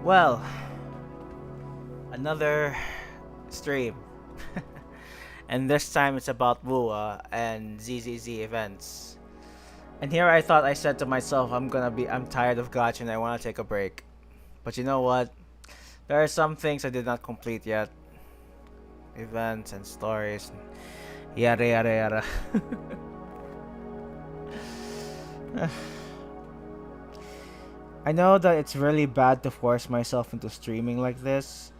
Well, another stream. And this time it's about WuWa and ZZZ events. And here I thought I said to myself, I'm tired of gacha and I want to take a break. But you know what? There are some things I did not complete yet. Events and stories. Yada yada yada. I know that it's really bad to force myself into streaming like this.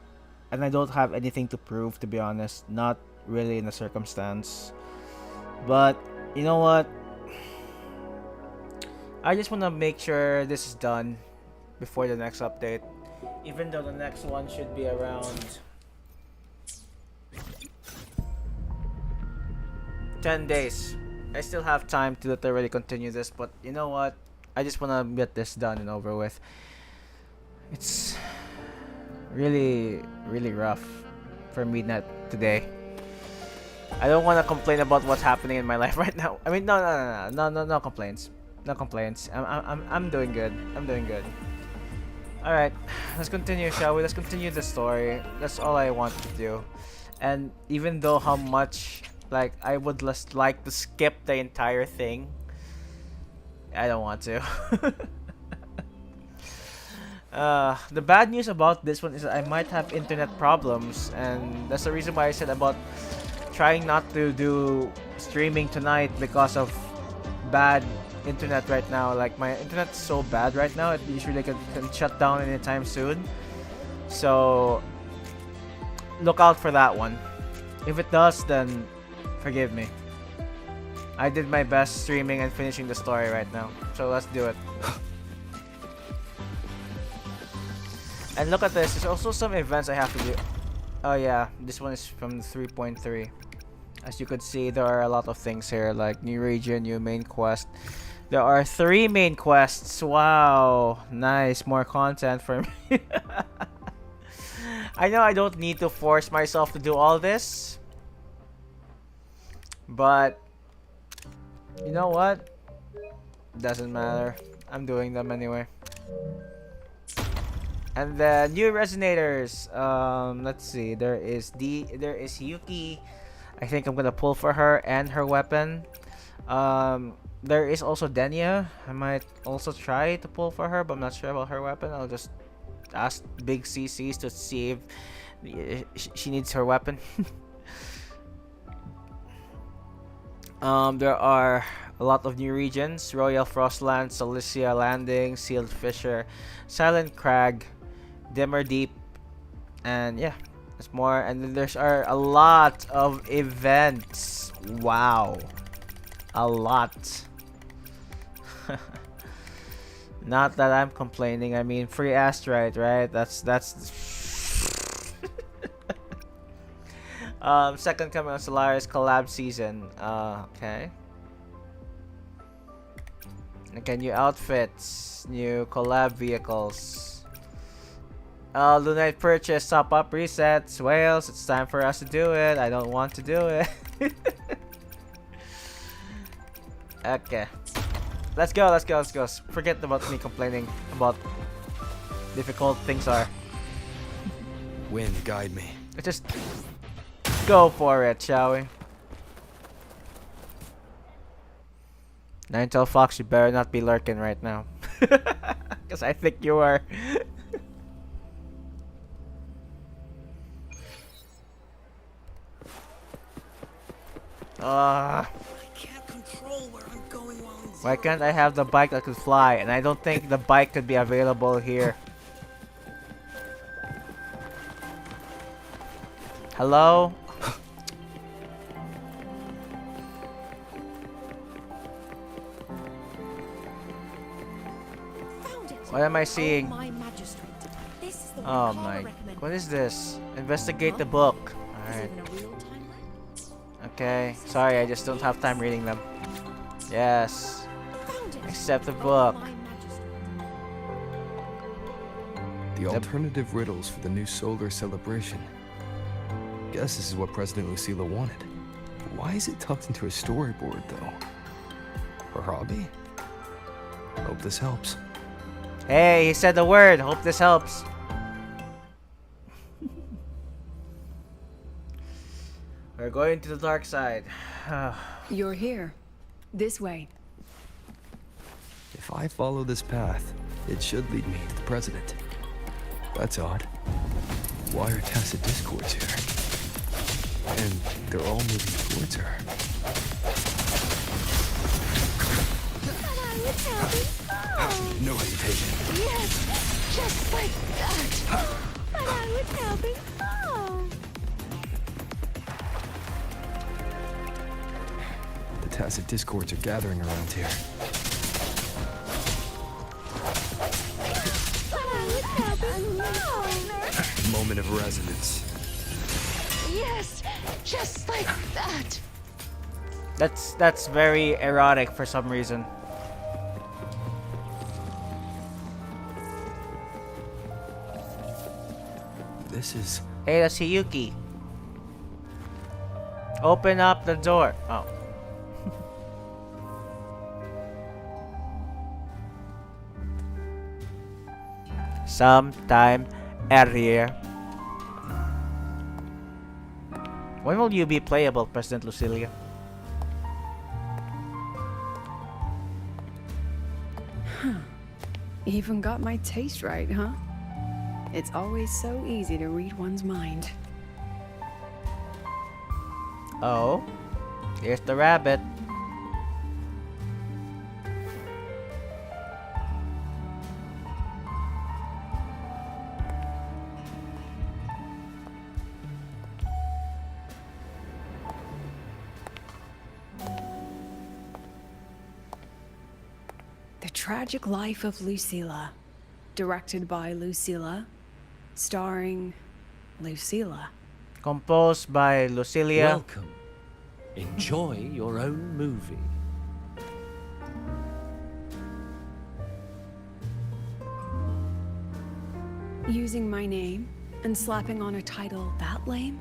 And I don't have anything to prove, to be honest. Not really in the circumstance. But, you know what? I just want to make sure this is done before the next update. Even though the next one should be around 10 days. I still have time to literally continue this, but you know what? I just want to get this done and over with. It's really rough for me not today. I don't want to complain about what's happening in my life right now. I mean, no complaints. No complaints. I'm doing good. I'm doing good. Alright, let's continue, shall we? Let's continue the story. That's all I want to do. And even though how much I would just like to skip the entire thing, I don't want to. The bad news about this one is that I might have internet problems, and that's the reason why I said about trying not to do streaming tonight because of bad internet right now. Like, my internet's so bad right now, it usually can shut down anytime soon. So look out for that one. If it does, then forgive me. I did my best streaming and finishing the story right now, so let's do it. And look at this, there's also some events I have to do. Oh yeah, this one is from 3.3. As you could see, there are a lot of things here, like new region, new main quest. There are 3 main quests. Wow, nice, more content for me. I know I don't need to force myself to do all this, but you know what? Doesn't matter. I'm doing them anyway. And then new resonators. Let's see. There is Yuki. I think I'm gonna pull for her and her weapon. There is also Denya. I might also try to pull for her, but I'm not sure about her weapon. I'll just ask Big CCs to see if she needs her weapon. There are a lot of new regions: Royal Frostland, Cilicia Landing, Sealed Fissure, Silent Crag, Dimmer Deep, and yeah, there's more. And then there's a lot of events. Wow, a lot. Not that I'm complaining. I mean, free asteroid, right? That's second coming of Solaris collab season. Okay. Okay, new outfits, new collab vehicles. Lunite purchase, top up resets, whales. It's time for us to do it. I don't want to do it. Okay. Let's go. Forget about me complaining about difficult things are. Wind, guide me. Let's just go for it, shall we? Ninetale Fox, you better not be lurking right now. Because I think you are. I can't control where I'm going while I'm Why can't I have the bike that could fly? And I don't think the bike could be available here. Hello? What am I seeing? Oh my. What is this? Investigate the book. Alright. Okay. Sorry, I just don't have time reading them. Yes. Accept the book. The alternative riddles for the new solar celebration. Guess this is what President Lucilla wanted. Why is it tucked into a storyboard, though? Her hobby? Hope this helps. Hey, he said the word. Hope this helps. We're going to the dark side. You're here. This way. If I follow this path, it should lead me to the president. That's odd. Why are tacit discords here? And they're all moving towards her. And I was having fun. No hesitation. Yes, just like that. And I was having fun. The tacit discords are gathering around here. And I was having fun. Moment of resonance. Yes, just like that. That's very erotic for some reason. This is... Hey, that's Hiyuki. Open up the door. Oh. Sometime earlier. When will you be playable, President Lucilia? Even got my taste right, huh? It's always so easy to read one's mind. Oh, here's the rabbit. The Tragic Life of Lucilla. Directed by Lucilla. Starring Lucilla. Composed by Lucilia. Welcome. Enjoy your own movie. Using my name and slapping on a title that lame?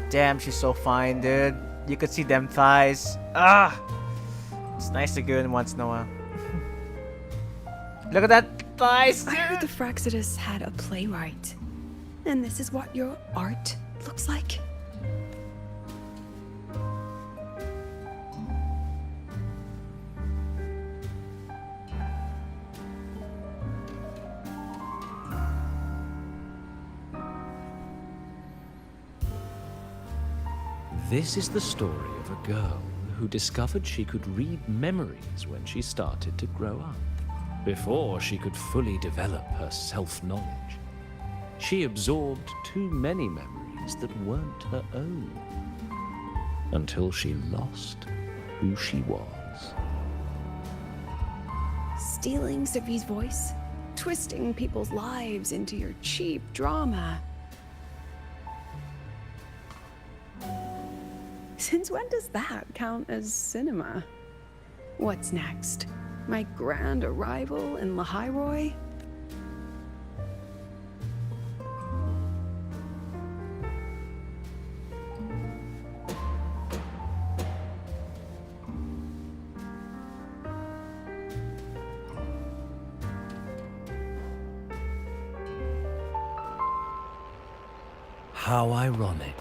Damn, she's so fine, dude. You could see them thighs. Ah! It's nice to go in once in a while. Look at that thighs, I heard the dude! Fraxidus had a playwright. And this is what your art looks like? This is the story of a girl who discovered she could read memories when she started to grow up. Before she could fully develop her self-knowledge, she absorbed too many memories that weren't her own, until she lost who she was. Stealing Sophie's voice? Twisting people's lives into your cheap drama? Since when does that count as cinema? What's next? My grand arrival in Lahiroy? How ironic.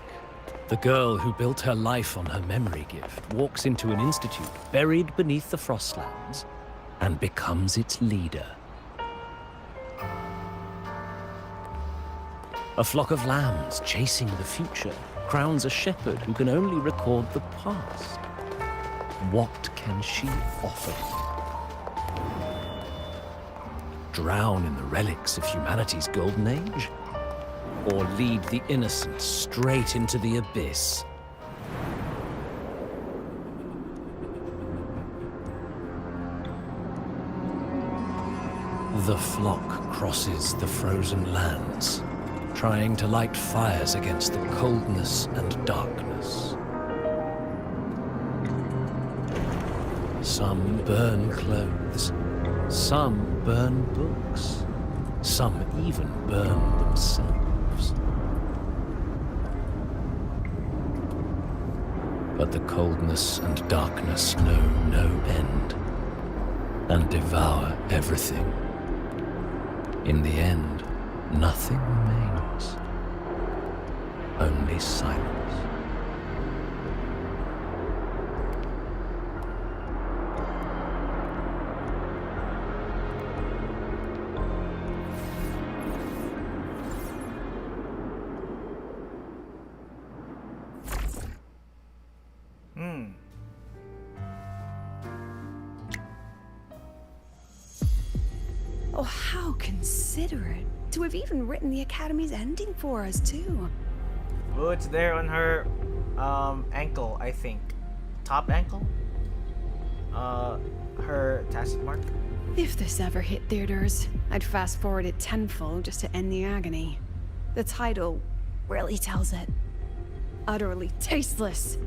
The girl who built her life on her memory gift walks into an institute buried beneath the Frostlands and becomes its leader. A flock of lambs chasing the future crowns a shepherd who can only record the past. What can she offer? Drown in the relics of humanity's golden age? Or lead the innocent straight into the abyss? The flock crosses the frozen lands, trying to light fires against the coldness and darkness. Some burn clothes, some burn books, some even burn themselves. but the coldness and darkness know no end and devour everything. In the end, nothing remains, only silence. Oh, how considerate to have even written the Academy's ending for us, too. Oh, it's there on her ankle, I think. Top ankle? Her tacit mark? If this ever hit theaters, I'd fast forward it tenfold just to end the agony. The title really tells it. Utterly tasteless.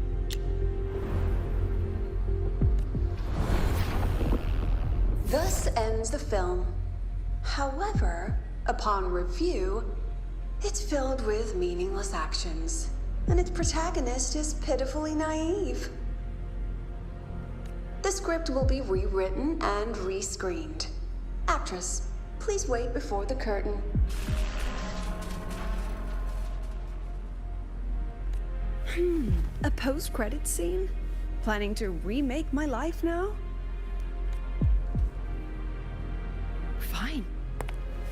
Thus ends the film. However, upon review, it's filled with meaningless actions, and its protagonist is pitifully naive. The script will be rewritten and rescreened. Actress, please wait before the curtain. A post-credit scene? Planning to remake my life now? Fine.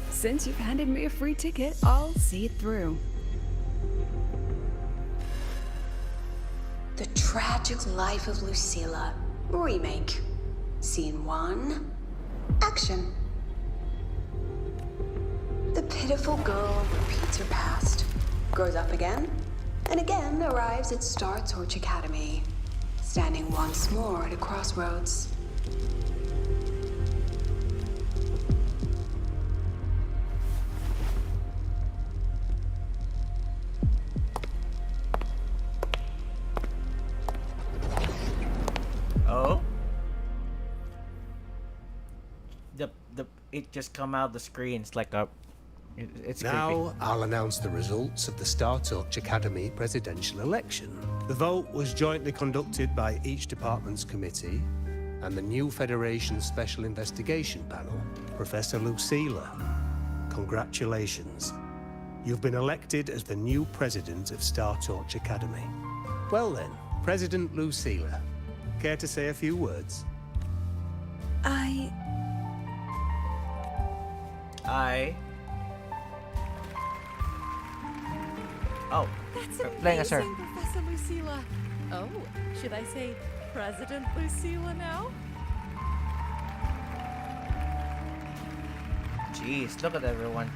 Since you've handed me a free ticket, I'll see it through. The Tragic Life of Lucilla. Remake. Scene 1. Action. The pitiful girl repeats her past, grows up again, and again arrives at Star Torch Academy, standing once more at a crossroads. Oh? It just come out the screen. It's like it's Now, creepy. I'll announce the results of the Star Torch Academy presidential election. The vote was jointly conducted by each department's committee and the new Federation Special Investigation Panel, Professor Lucilla. Congratulations. You've been elected as the new president of Star Torch Academy. Well then, President Lucilla, care to say a few words? Oh, That's we're playing as her. amazing, Professor Lucilla. Oh, should I say President Lucilla now? Jeez, look at everyone.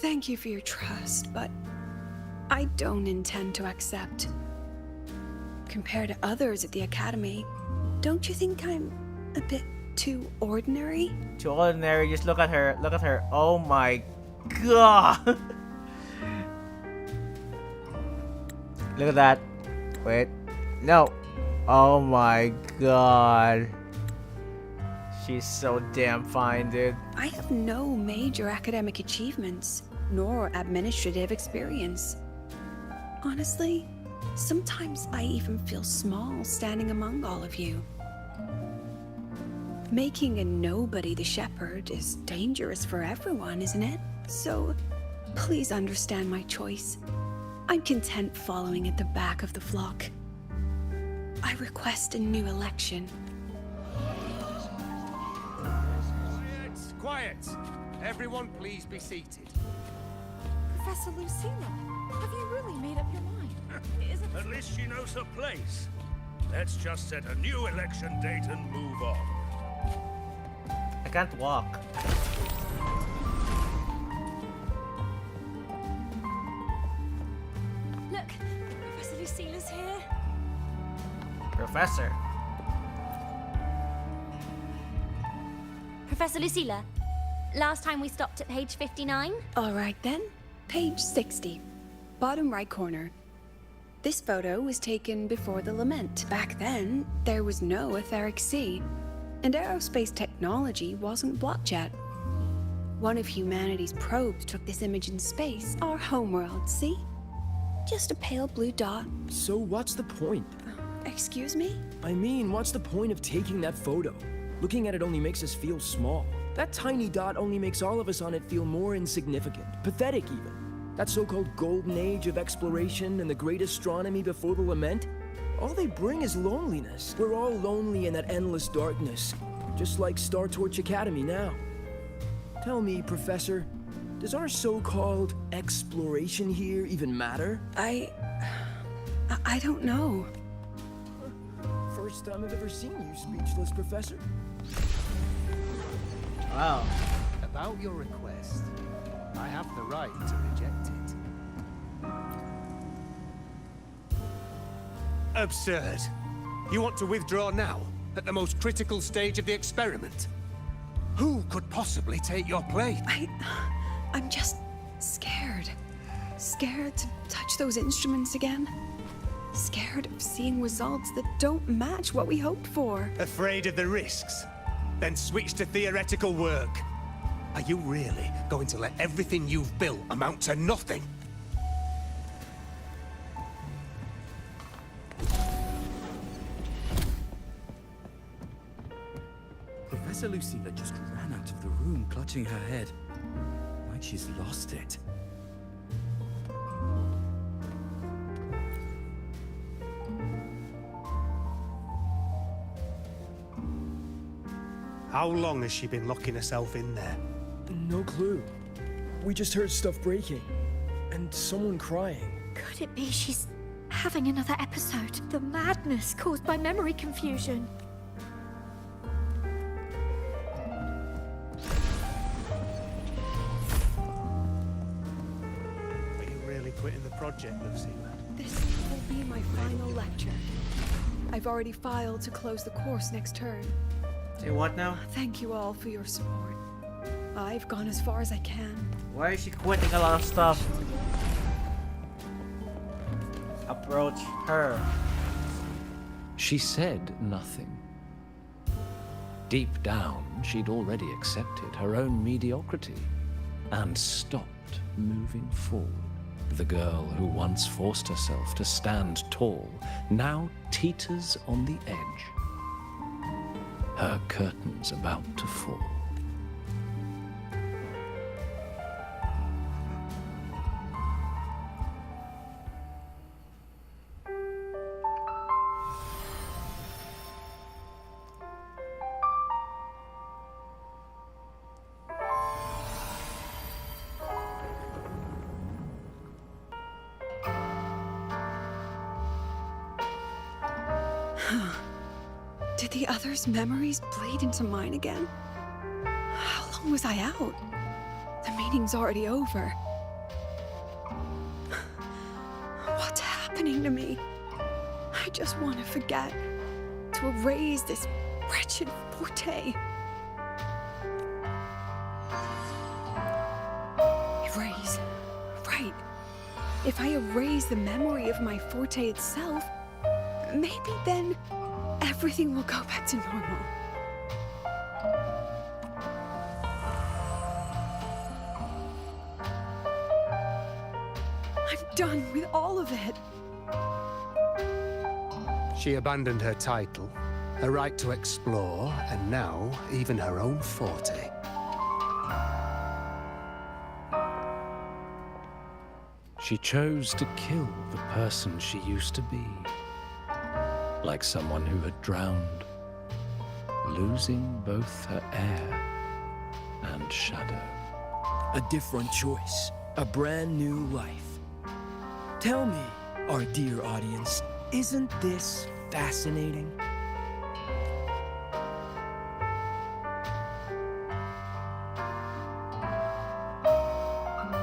Thank you for your trust, but I don't intend to accept. Compared to others at the Academy, don't you think I'm a bit too ordinary? Too ordinary. Just look at her. Look at her. Oh my god. Look at that. Wait. No. Oh my god. She's so damn fine, dude. I have no major academic achievements, nor administrative experience. Honestly, sometimes I even feel small standing among all of you. Making a nobody the shepherd is dangerous for everyone, isn't it? So, please understand my choice. I'm content following at the back of the flock. I request a new election. Quiet! Everyone please be seated. Professor Lucilla, have you really made up your mind? Isn't At least she knows her place. Let's just set a new election date and move on. I can't walk. Look, Professor Lucilla's here. Professor. Professor Lucilla, last time we stopped at page 59. All right then, page 60, bottom right corner. This photo was taken before the lament. Back then, there was no etheric sea, and aerospace technology wasn't blocked yet. One of humanity's probes took this image in space. Our homeworld, see? Just a pale blue dot. So what's the point? Excuse me? I mean, what's the point of taking that photo? Looking at it only makes us feel small. That tiny dot only makes all of us on it feel more insignificant, pathetic even. That so-called golden age of exploration and the great astronomy before the lament, all they bring is loneliness. We're all lonely in that endless darkness, just like Star Torch Academy now. Tell me, Professor, does our so-called exploration here even matter? I don't know. First time I've ever seen you speechless, Professor. Wow. About your request, I have the right to reject it. Absurd. You want to withdraw now, at the most critical stage of the experiment? Who could possibly take your place? I'm just scared. Scared to touch those instruments again. Scared of seeing results that don't match what we hoped for. Afraid of the risks? Then switch to theoretical work. Are you really going to let everything you've built amount to nothing? Professor Lucilla just ran out of the room, clutching her head. Like she's lost it. How long has she been locking herself in there? No clue. We just heard stuff breaking. And someone crying. Could it be she's having another episode? The madness caused by memory confusion. Are you really quitting the project, Lucilla? This will be my final lecture. I've already filed to close the course next term. Say what now? Thank you all for your support. I've gone as far as I can. Why is she quitting a lot of stuff? Approach her. She said nothing. Deep down, she'd already accepted her own mediocrity and stopped moving forward. The girl who once forced herself to stand tall now teeters on the edge. Her curtains about to fall. Did the others' memories bleed into mine again? How long was I out? The meeting's already over. What's happening to me? I just want to forget. To erase this wretched forte. Erase. Right. If I erase the memory of my forte itself, maybe then everything will go back to normal. I'm done with all of it. She abandoned her title, her right to explore, and now even her own forte. She chose to kill the person she used to be. Like someone who had drowned, losing both her air and shadow. A different choice. A brand new life. Tell me, our dear audience, isn't this fascinating?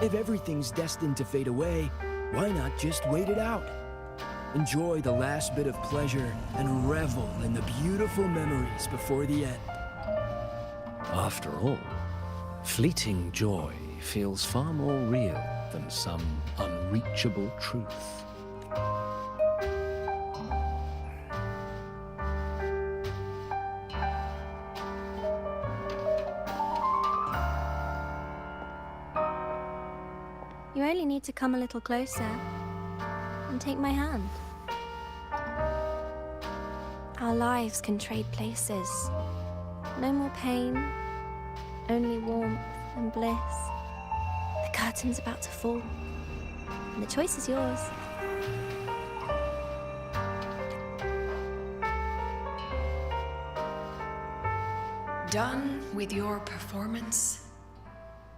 If everything's destined to fade away, why not just wait it out? Enjoy the last bit of pleasure and revel in the beautiful memories before the end. After all, fleeting joy feels far more real than some unreachable truth. You only need to come a little closer and take my hand. Our lives can trade places. No more pain, only warmth and bliss. The curtain's about to fall, and the choice is yours. Done with your performance?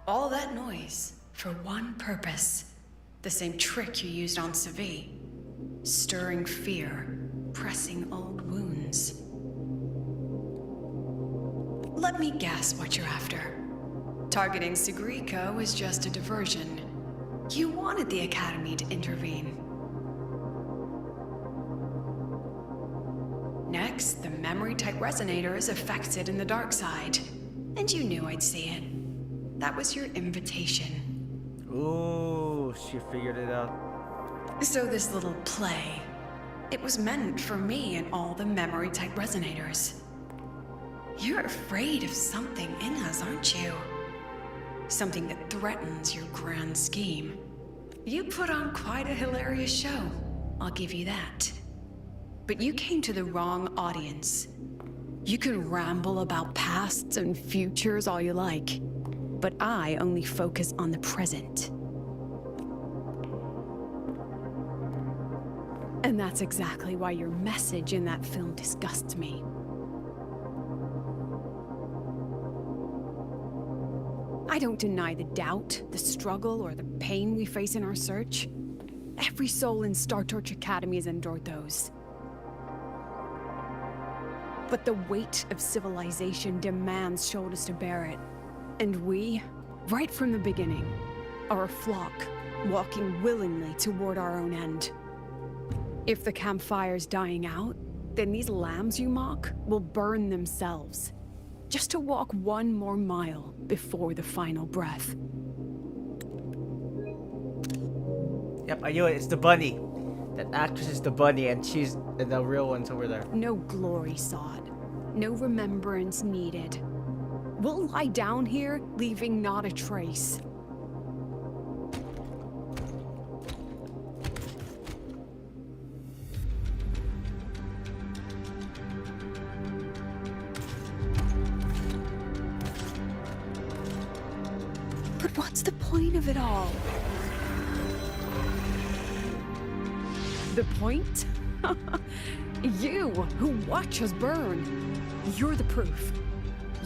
All that noise for one purpose. The same trick you used on Savi. Stirring fear, pressing old wounds. Let me guess what you're after. Targeting Sigrika was just a diversion. You wanted the Academy to intervene. Next, the memory-type resonator is affected in the dark side. And you knew I'd see it. That was your invitation. Ooh, she figured it out. So this little play, it was meant for me and all the memory-type resonators. You're afraid of something in us, aren't you? Something that threatens your grand scheme. You put on quite a hilarious show, I'll give you that. But you came to the wrong audience. You can ramble about pasts and futures all you like, but I only focus on the present. And that's exactly why your message in that film disgusts me. I don't deny the doubt, the struggle, or the pain we face in our search. Every soul in Star Torch Academy has endured those. But the weight of civilization demands shoulders to bear it. And we, right from the beginning, are a flock, walking willingly toward our own end. If the campfire's dying out, then these lambs you mock will burn themselves, just to walk one more mile before the final breath. Yep, I knew it. It's the bunny. That actress is the bunny, and she's the real one's over there. No glory sought, no remembrance needed. We'll lie down here, leaving not a trace. But what's the point of it all? The point? You, who watch us burn. You're the proof.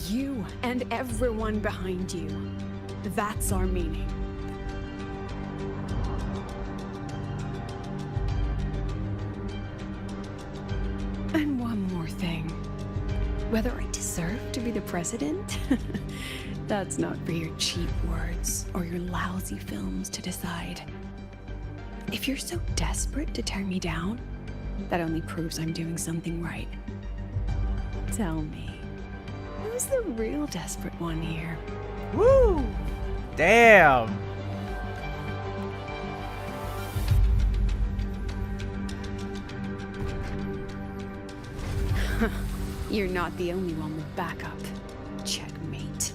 You and everyone behind you. That's our meaning. And one more thing. Whether I deserve to be the president? That's not for your cheap words or your lousy films to decide. If you're so desperate to tear me down, that only proves I'm doing something right. Tell me, who's the real desperate one here? Woo! Damn! You're not the only one with backup. Checkmate.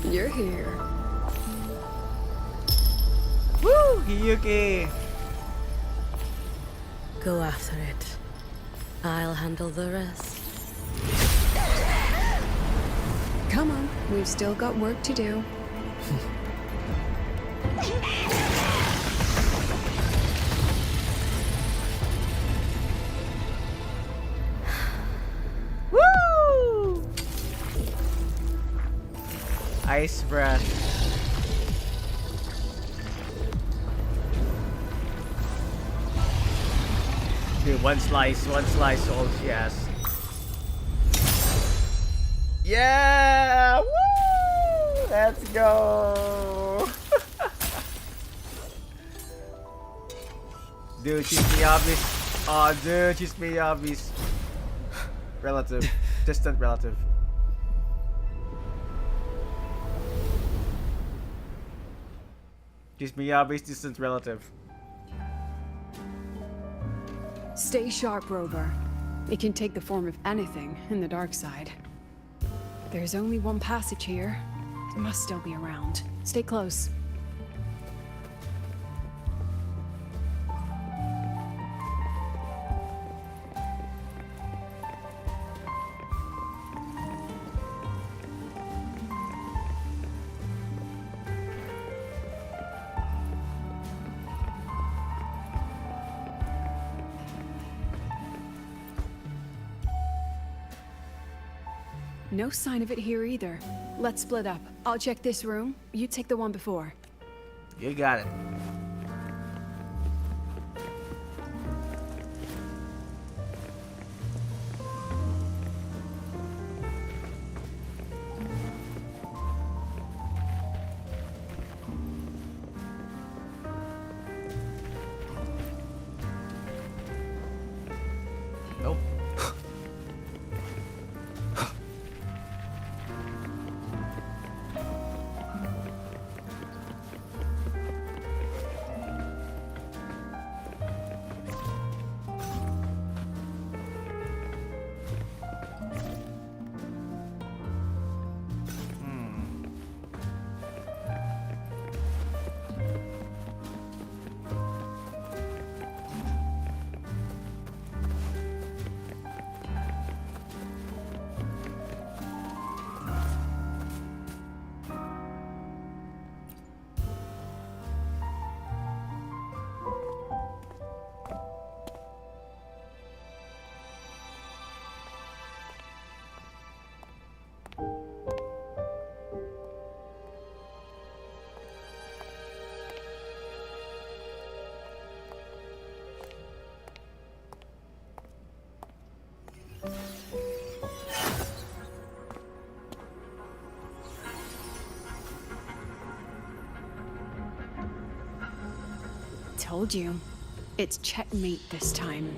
You're here. Woo! Hiyuki! Go after it. I'll handle the rest. Come on, we've still got work to do. Woo! Ice breath. Dude, one slice, all she has. Yeah! Woo! Let's go! Dude, she's Miyabi's. Oh, dude, she's Miyabi's relative. distant relative. She's Miyabi's distant relative. Stay sharp, Rover. It can take the form of anything in the dark side. There's only one passage here. It must still be around. Stay close. No sign of it here either. Let's split up. I'll check this room. You take the one before. You got it. Nope. Told you. It's checkmate this time.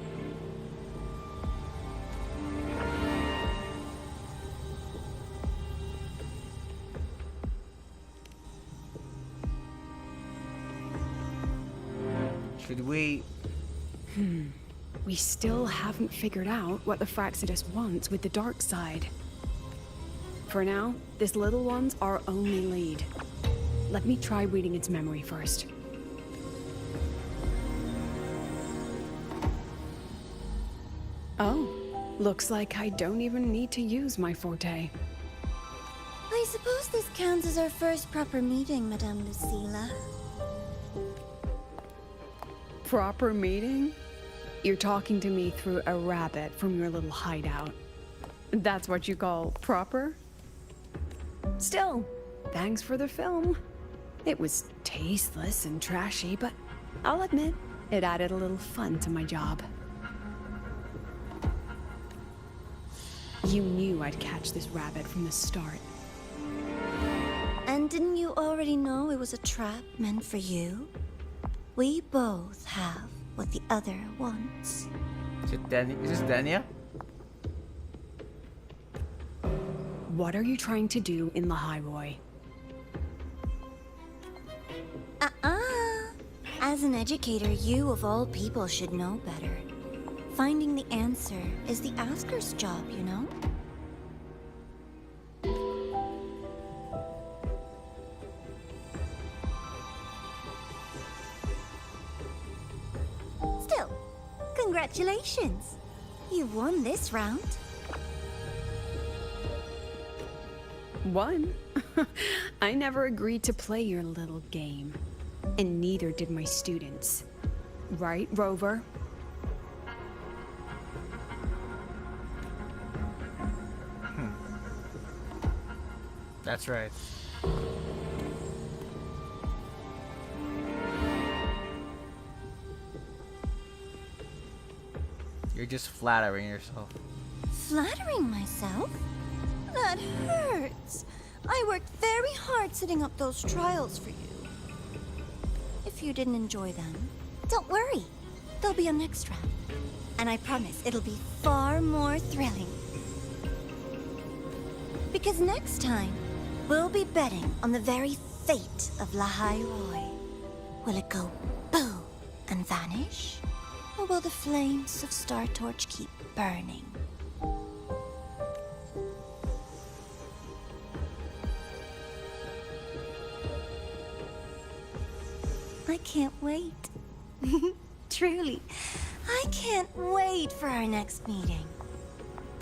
Should we? We still haven't figured out what the Fraxidus wants with the dark side. For now, this little one's our only lead. Let me try reading its memory first. Oh, looks like I don't even need to use my forte. I suppose this counts as our first proper meeting, Madame Lucilla. Proper meeting? You're talking to me through a rabbit from your little hideout. That's what you call proper? Still, thanks for the film. It was tasteless and trashy, but I'll admit, it added a little fun to my job. You knew I'd catch this rabbit from the start. And didn't you already know it was a trap meant for you? We both have what the other wants. Is it Danny? Is this Dania? What are you trying to do in the Highway? As an educator, you of all people should know better. Finding the answer is the asker's job, you know? Still, congratulations. You've won this round. Won? I never agreed to play your little game. And neither did my students. Right, Rover? That's right. You're just flattering yourself. Flattering myself? That hurts. I worked very hard setting up those trials for you. If you didn't enjoy them, don't worry. There'll be a next round. And I promise it'll be far more thrilling. Because next time, we'll be betting on the very fate of Lahai Roy. Will it go boo and vanish? Or will the flames of Star Torch keep burning? I can't wait. Truly, I can't wait for our next meeting.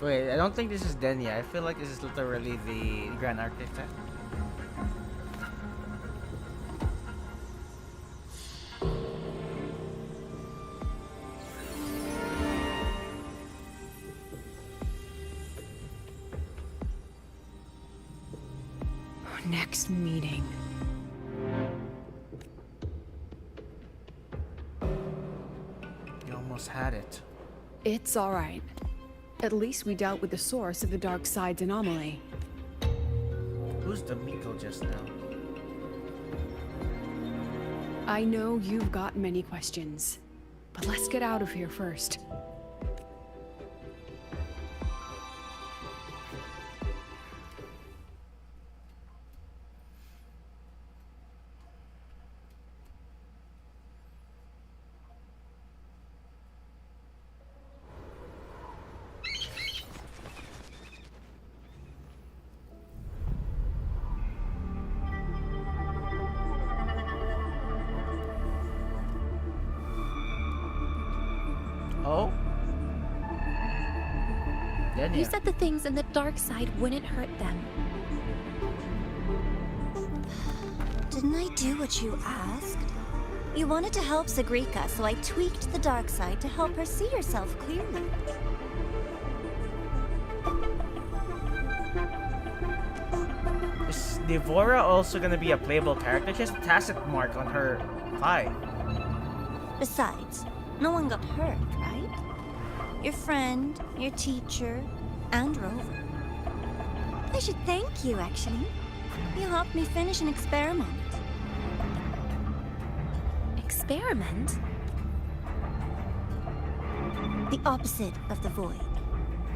Wait, I don't think this is Denya. I feel like this is literally the Grand Architect. Our next meeting. You almost had it. It's all right. At least we dealt with the source of the dark side's anomaly. Who's the Miko just now? I know you've got many questions, but let's get out of here first. Oh? Denya. You said the things in the dark side wouldn't hurt them. Didn't I do what you asked? You wanted to help Sagrika, so I tweaked the dark side to help her see herself clearly. Is Devora also gonna be a playable character? She has a tacit mark on her thigh. Besides, no one got hurt, right? Your friend, your teacher, and Rover. I should thank you, actually. You helped me finish an experiment. Experiment? The opposite of the void.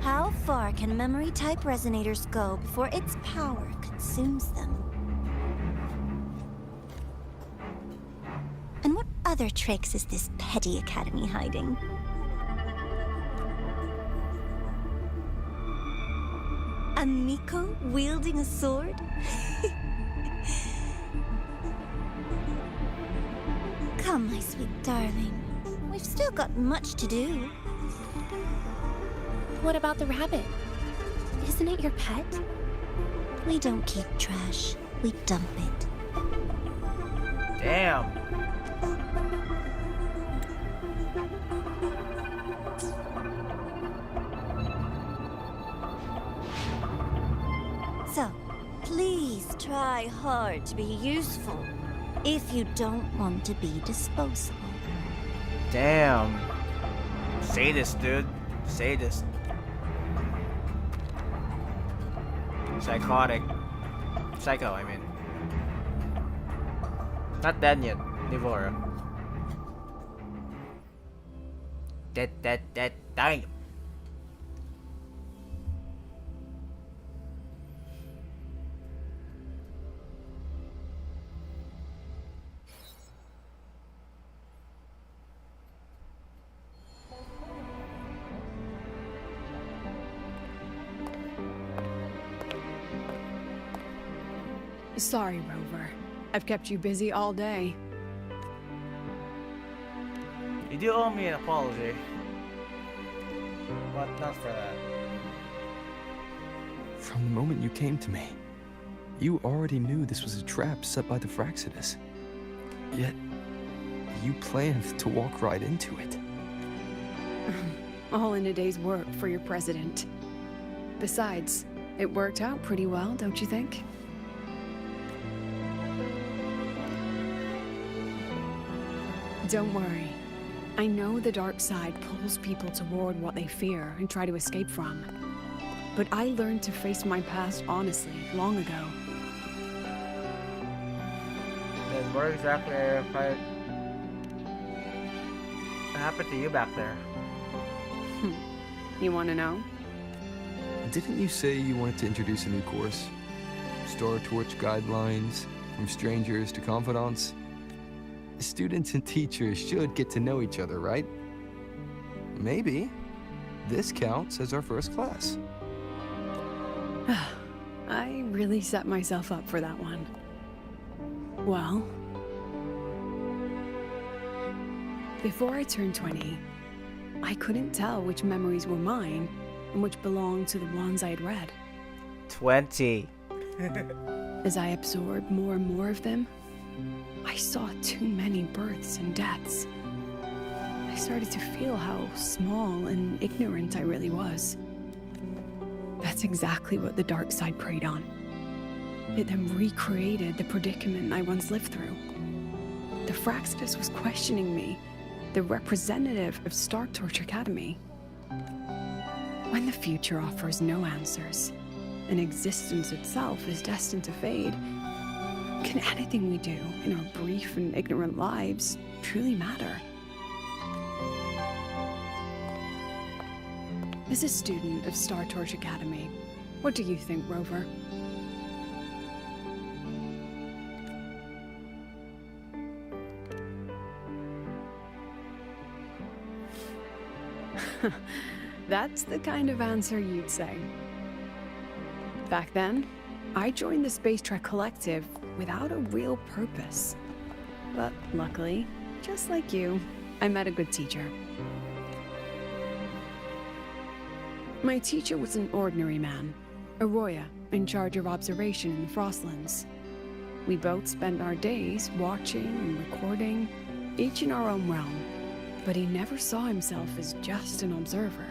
How far can memory-type resonators go before its power consumes them? And what other tricks is this petty academy hiding? A Miko wielding a sword? Come, my sweet darling. We've still got much to do. What about the rabbit? Isn't it your pet? We don't keep trash. We dump it. Damn. So, please try hard to be useful if you don't want to be disposable. Damn. Sadist, dude. Sadist. Psychotic. Psycho, I mean. Not dead yet. Devora. Dead, dying. Sorry, Rover. I've kept you busy all day. You do owe me an apology. But not for that. From the moment you came to me, you already knew this was a trap set by the Fraxidus. Yet, you planned to walk right into it. All in a day's work for your president. Besides, it worked out pretty well, don't you think? Don't worry. I know the dark side pulls people toward what they fear and try to escape from. But I learned to face my past honestly long ago. Then where exactly what happened to you back there? You want to know? Didn't you say you wanted to introduce a new course? Star Torch guidelines, from strangers to confidants? Students and teachers should get to know each other, right? Maybe this counts as our first class. I really set myself up for that one. Well, before I turned 20, I couldn't tell which memories were mine and which belonged to the ones I had read. 20. As I absorbed more and more of them, I saw too many births and deaths. I started to feel how small and ignorant I really was. That's exactly what the dark side preyed on. It then recreated the predicament I once lived through. The Fraxidus was questioning me, the representative of Star Torch Academy. When the future offers no answers, and existence itself is destined to fade, can anything we do in our brief and ignorant lives truly matter? As a student of Star Torch Academy, what do you think, Rover? That's the kind of answer you'd say. Back then, I joined the Space Trek Collective without a real purpose. But luckily, just like you, I met a good teacher. My teacher was an ordinary man, Arroya, in charge of observation in the Frostlands. We both spent our days watching and recording, each in our own realm, but he never saw himself as just an observer.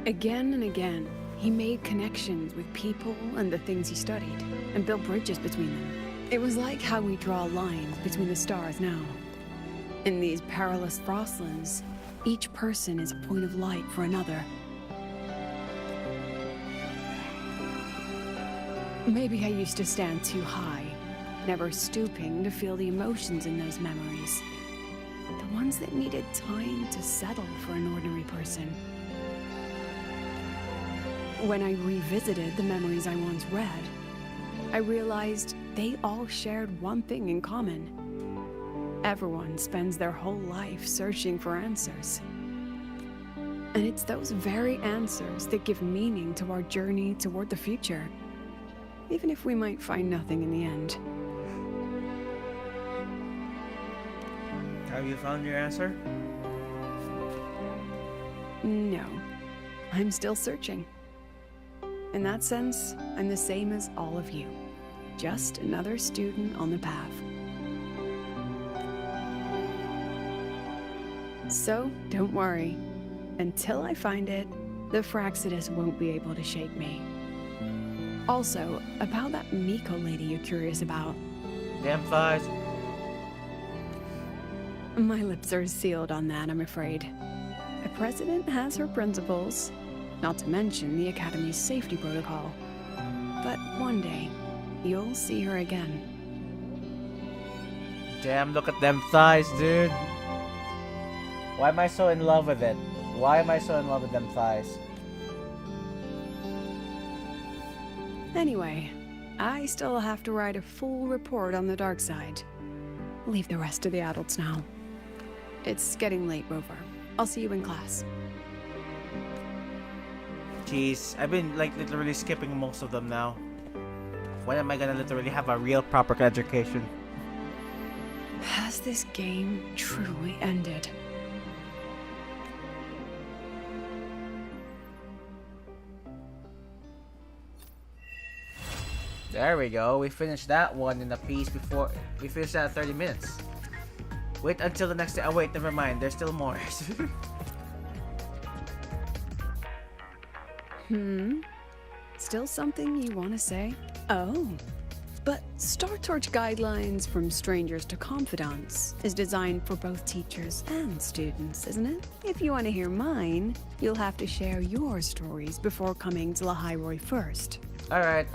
Again and again, he made connections with people and the things he studied, and built bridges between them. It was like how we draw lines between the stars now. In these perilous Frostlands, each person is a point of light for another. Maybe I used to stand too high, never stooping to feel the emotions in those memories. The ones that needed time to settle for an ordinary person. When I revisited the memories I once read, I realized they all shared one thing in common. Everyone spends their whole life searching for answers. And it's those very answers that give meaning to our journey toward the future, even if we might find nothing in the end. Have you found your answer? No, I'm still searching. In that sense, I'm the same as all of you. Just another student on the path. So, don't worry. Until I find it, the Fraxidus won't be able to shake me. Also, about that Miko lady you're curious about. Damn thighs. My lips are sealed on that, I'm afraid. A president has her principles. Not to mention the Academy's safety protocol. But one day, you'll see her again. Damn, look at them thighs, dude. Why am I so in love with it? Why am I so in love with them thighs? Anyway, I still have to write a full report on the dark side. Leave the rest to the adults now. It's getting late, Rover. I'll see you in class. Jeez, I've been like literally skipping most of them now. When am I gonna literally have a real proper education? Has this game truly ended? There we go. We finished that one in a piece before we finished that at 30 minutes. Wait until the next day. Oh wait, never mind. There's still more. Still something you want to say? Oh, but Star Torch Guidelines from Strangers to Confidants is designed for both teachers and students, isn't it? If you want to hear mine, you'll have to share your stories before coming to Lahairoi first. Alright,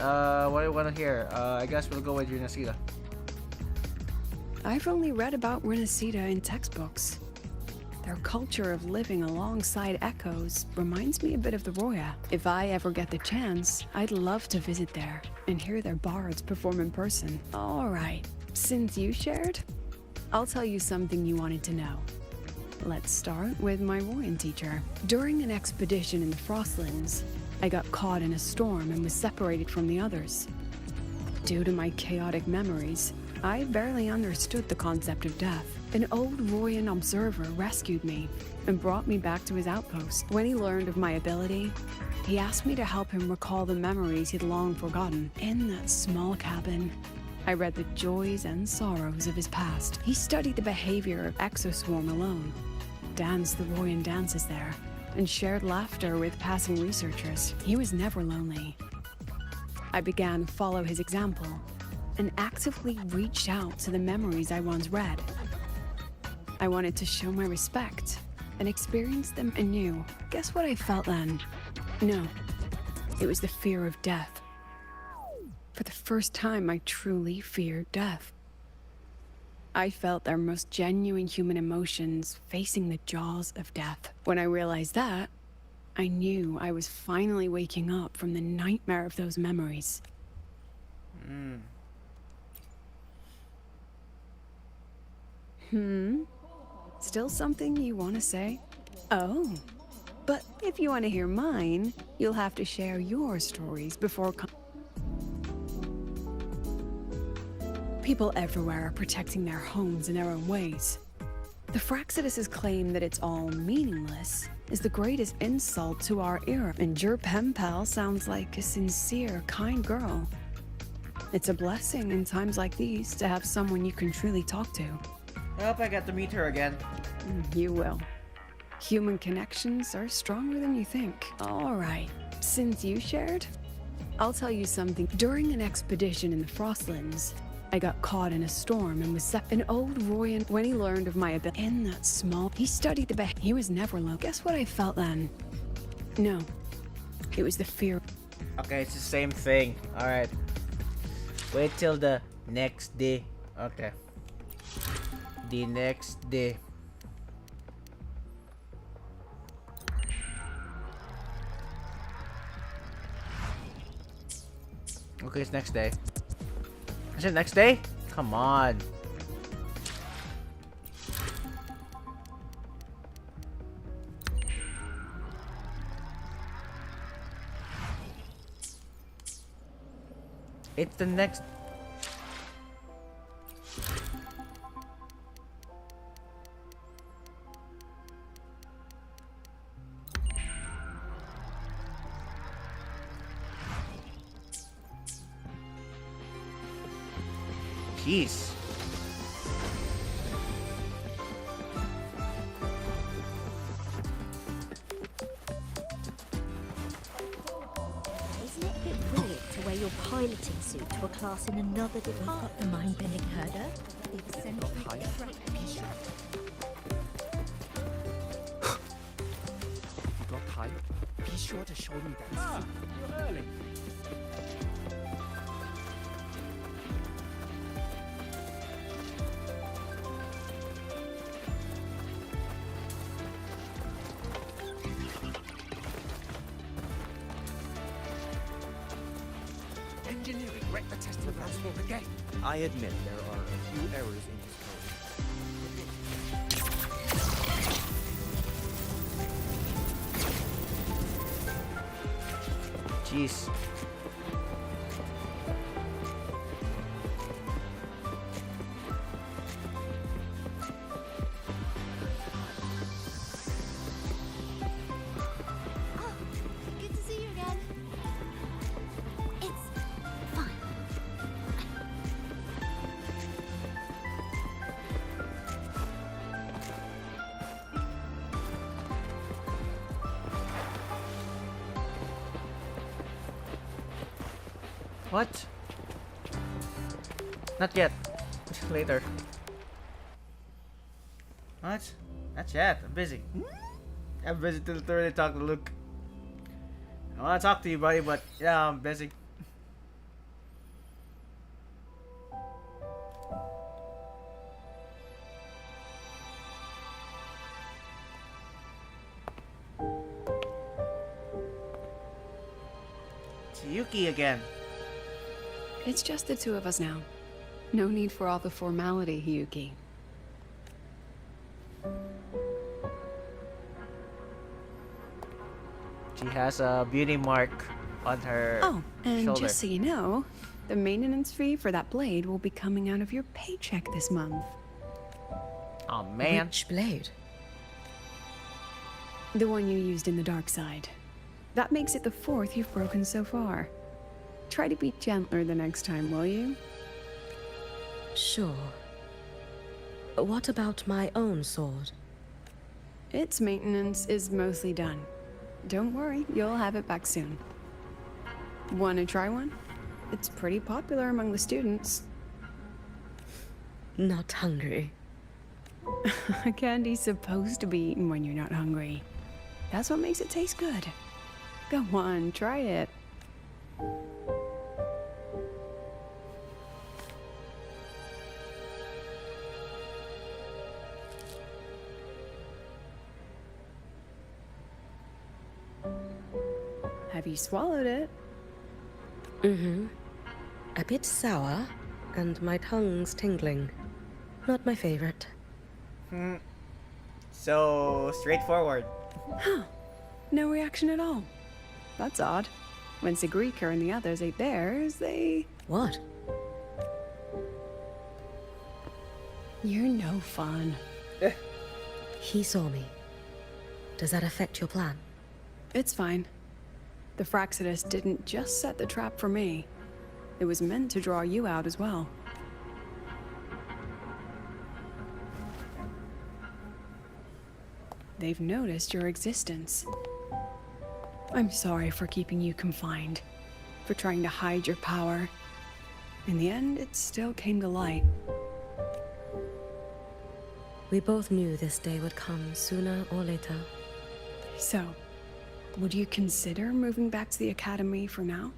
what do you want to hear? I guess we'll go with Renacida. I've only read about Renacida in textbooks. Their culture of living alongside echoes reminds me a bit of the Roya. If I ever get the chance, I'd love to visit there and hear their bards perform in person. All right, since you shared, I'll tell you something you wanted to know. Let's start with my Royan teacher. During an expedition in the Frostlands, I got caught in a storm and was separated from the others. Due to my chaotic memories, I barely understood the concept of death. An old Royan observer rescued me and brought me back to his outpost. When he learned of my ability, he asked me to help him recall the memories he'd long forgotten. In that small cabin, I read the joys and sorrows of his past. He studied the behavior of Exoswarm alone, danced the Royan dances there, and shared laughter with passing researchers. He was never lonely. I began to follow his example and actively reached out to the memories I once read. I wanted to show my respect and experience them anew. Guess what I felt then? No, it was the fear of death. For the first time, I truly feared death. I felt their most genuine human emotions facing the jaws of death. When I realized that, I knew I was finally waking up from the nightmare of those memories. Still something you want to say? Oh, but if you want to hear mine, you'll have to share your stories before People everywhere are protecting their homes in their own ways. The Fraxidus' claim that it's all meaningless is the greatest insult to our era, and your pen pal sounds like a sincere, kind girl. It's a blessing in times like these to have someone you can truly talk to. I hope I get to meet her again. You will. Human connections are stronger than you think. All right, since you shared, I'll tell you something. During an expedition in the Frostlands, I got caught in a storm and was an old Royan. When he learned of my ability in that small, he studied the he was never alone. Guess what I felt then? No, it was the fear. Okay, it's the same thing. All right. Wait till the next day. Okay. The next day. Okay, it's next day. Is it next day? Come on. It's the next. Jeez. Isn't it a bit weird to wear your piloting suit to a class in another department? The mind-bending herder? The eccentric You got tired? Be sure to show me that. You're early. Engineering wrecked the testing platform again. I admit there are a few errors in his code. Jeez. Good to see you again. It's fine. What? Not yet. Later. What? Not yet. I'm busy. I'm busy to literally talk to Luke. I want to talk to you, buddy, but yeah, I'm busy. Yuki again. It's just the two of us now. No need for all the formality, Yuki. She has a beauty mark on her Oh, and shoulder. just so you know, the maintenance fee for that blade will be coming out of your paycheck this month. Oh man. Which blade? The one you used in the dark side. That makes it the 4th you've broken so far. Try to be gentler the next time, will you? Sure. What about my own sword? Its maintenance is mostly done. Don't worry, you'll have it back soon. Wanna try one? It's pretty popular among the students. Not hungry. Candy's supposed to be eaten when you're not hungry. That's what makes it taste good. Go on, try it. Have you swallowed it? Mm-hmm. A bit sour, and my tongue's tingling. Not my favorite. So straightforward. Huh. No reaction at all. That's odd. When Sigrika and the others ate theirs, they... What? You're no fun. He saw me. Does that affect your plan? It's fine. The Fraxidus didn't just set the trap for me. It was meant to draw you out as well. They've noticed your existence. I'm sorry for keeping you confined, for trying to hide your power. In the end, it still came to light. We both knew this day would come sooner or later. So, would you consider moving back to the academy for now?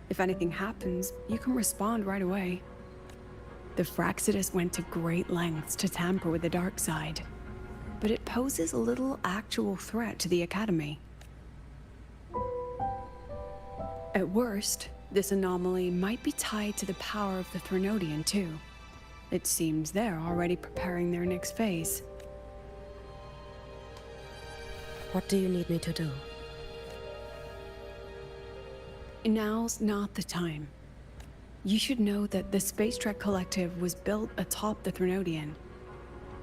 If anything happens, you can respond right away. The Fraxidus went to great lengths to tamper with the dark side, but it poses a little actual threat to the academy. At worst, this anomaly might be tied to the power of the Threnodian too. It seems they're already preparing their next phase. What do you need me to do? Now's not the time. You should know that the Space Trek Collective was built atop the Threnodian.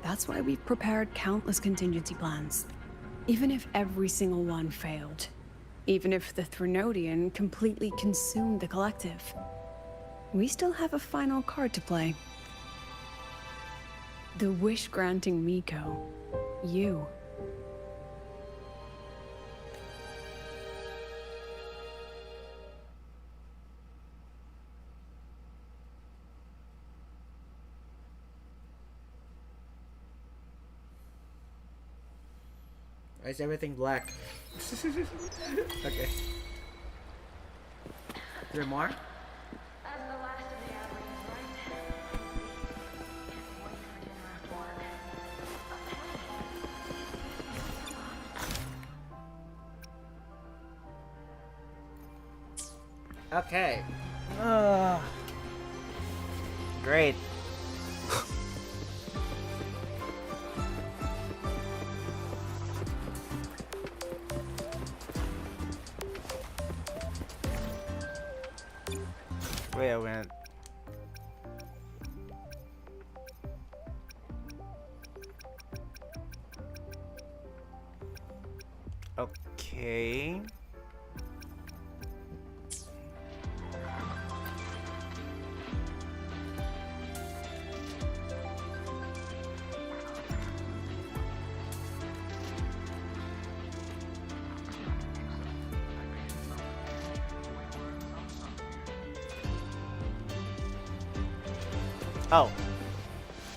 That's why we've prepared countless contingency plans. Even if every single one failed. Even if the Threnodian completely consumed the Collective. We still have a final card to play. The wish-granting Miko. You. Why is everything black? Okay. Is there more? Okay. Great. Where I went. Okay. Oh.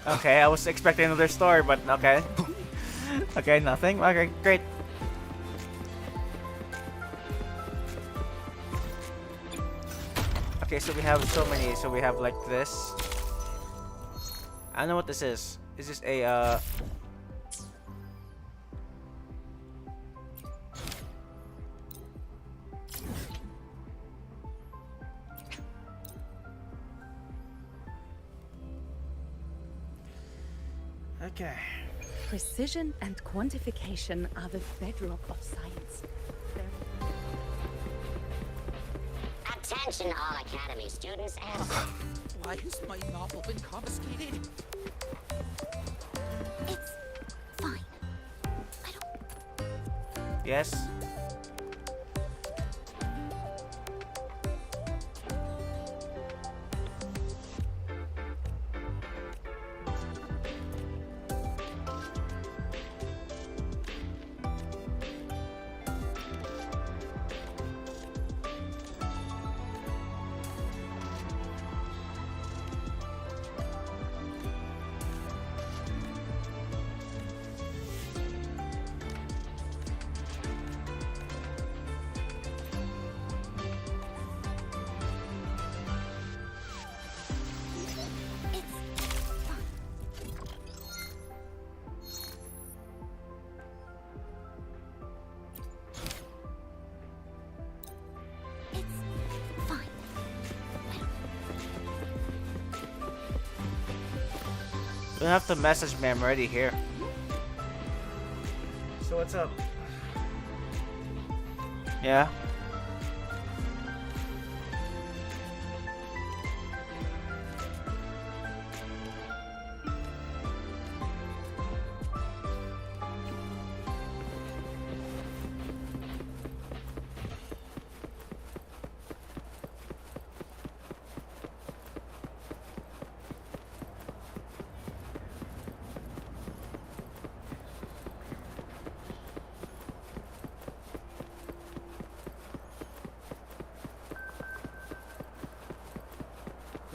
Okay, I was expecting another story, but okay. Okay, nothing. Okay, great. Okay, so we have so many. So we have like this. I don't know what this is. Is this a Okay. Precision and quantification are the bedrock of science. Attention all Academy students and... Why has my novel been confiscated? It's fine. Yes. You don't have to message me, I'm already here. So what's up? Yeah?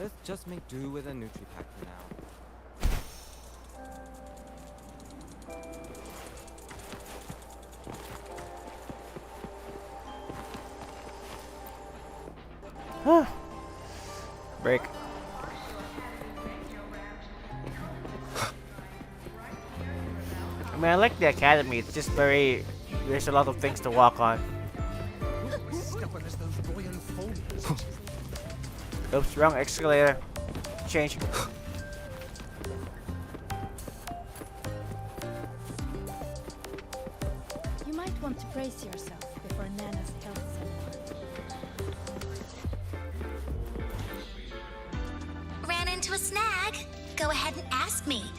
Let's just make do with a Nutri-Pack for now. Break. I mean, I like the academy. It's just very... There's a lot of things to walk on. Oops, wrong escalator. Change. You might want to brace yourself before Nana's health seminar. Ran into a snag? Go ahead and ask me.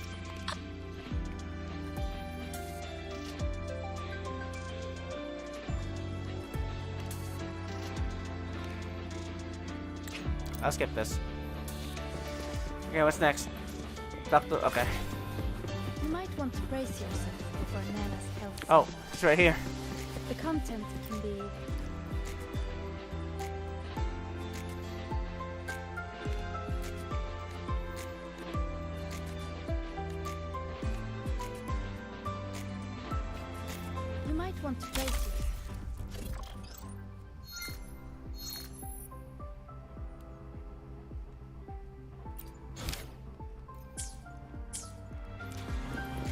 I'll skip this. Okay, what's next? Okay. You might want to brace yourself before Nana's health Oh, seminar. it's right here. The content can be... You might want to brace yourself.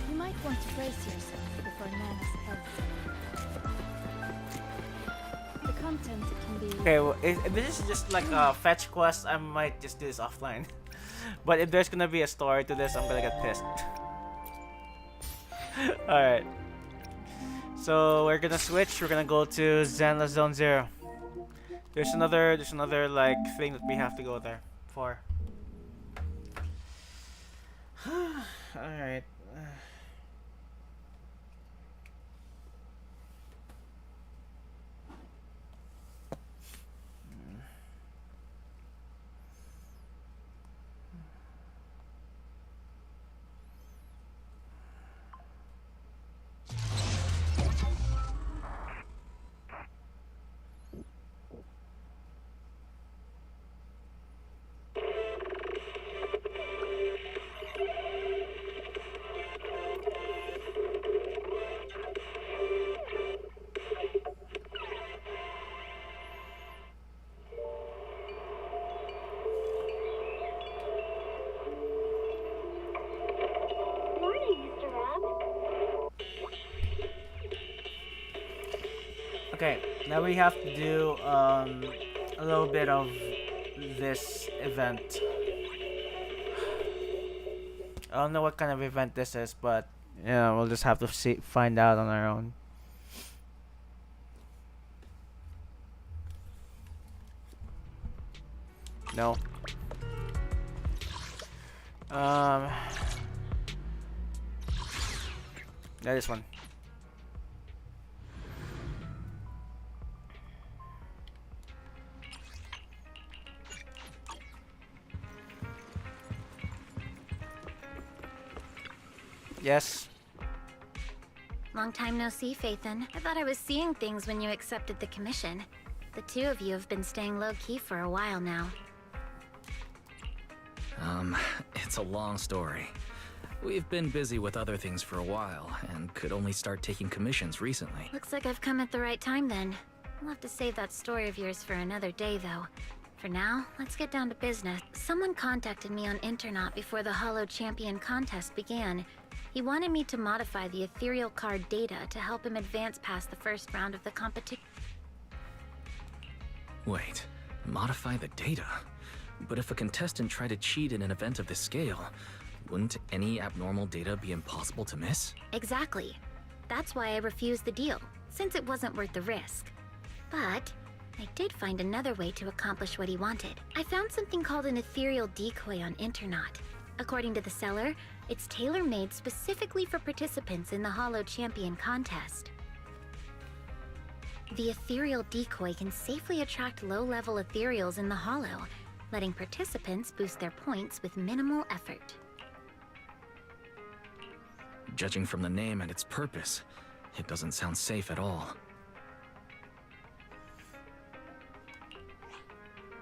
You might want to brace yourself before Nana's health seminar. The content can be... Okay, well, if this is just like a fetch quest, I might just do this offline. But if there's gonna be a story to this, I'm gonna get pissed. Alright. So we're gonna switch, we're gonna go to Zenla Zone 0. There's another like thing that we have to go there for. Alright. Okay, now we have to do a little bit of this event. I don't know what kind of event this is, but yeah, we'll just have to find out on our own. No. Yeah, this one. Yes. Long time no see, Phaethon. I thought I was seeing things when you accepted the commission. The two of you have been staying low-key for a while now. It's a long story. We've been busy with other things for a while, and could only start taking commissions recently. Looks like I've come at the right time then. We'll have to save that story of yours for another day, though. For now, let's get down to business. Someone contacted me on Internet before the Hollow Champion contest began. He wanted me to modify the ethereal card data to help him advance past the first round of the competition. Wait, modify the data? But if a contestant tried to cheat in an event of this scale, wouldn't any abnormal data be impossible to miss? Exactly. That's why I refused the deal, since it wasn't worth the risk. But I did find another way to accomplish what he wanted. I found something called an ethereal decoy on Internet. According to the seller, it's tailor-made specifically for participants in the Hollow Champion contest. The ethereal decoy can safely attract low-level ethereals in the Hollow, letting participants boost their points with minimal effort. Judging from the name and its purpose, it doesn't sound safe at all.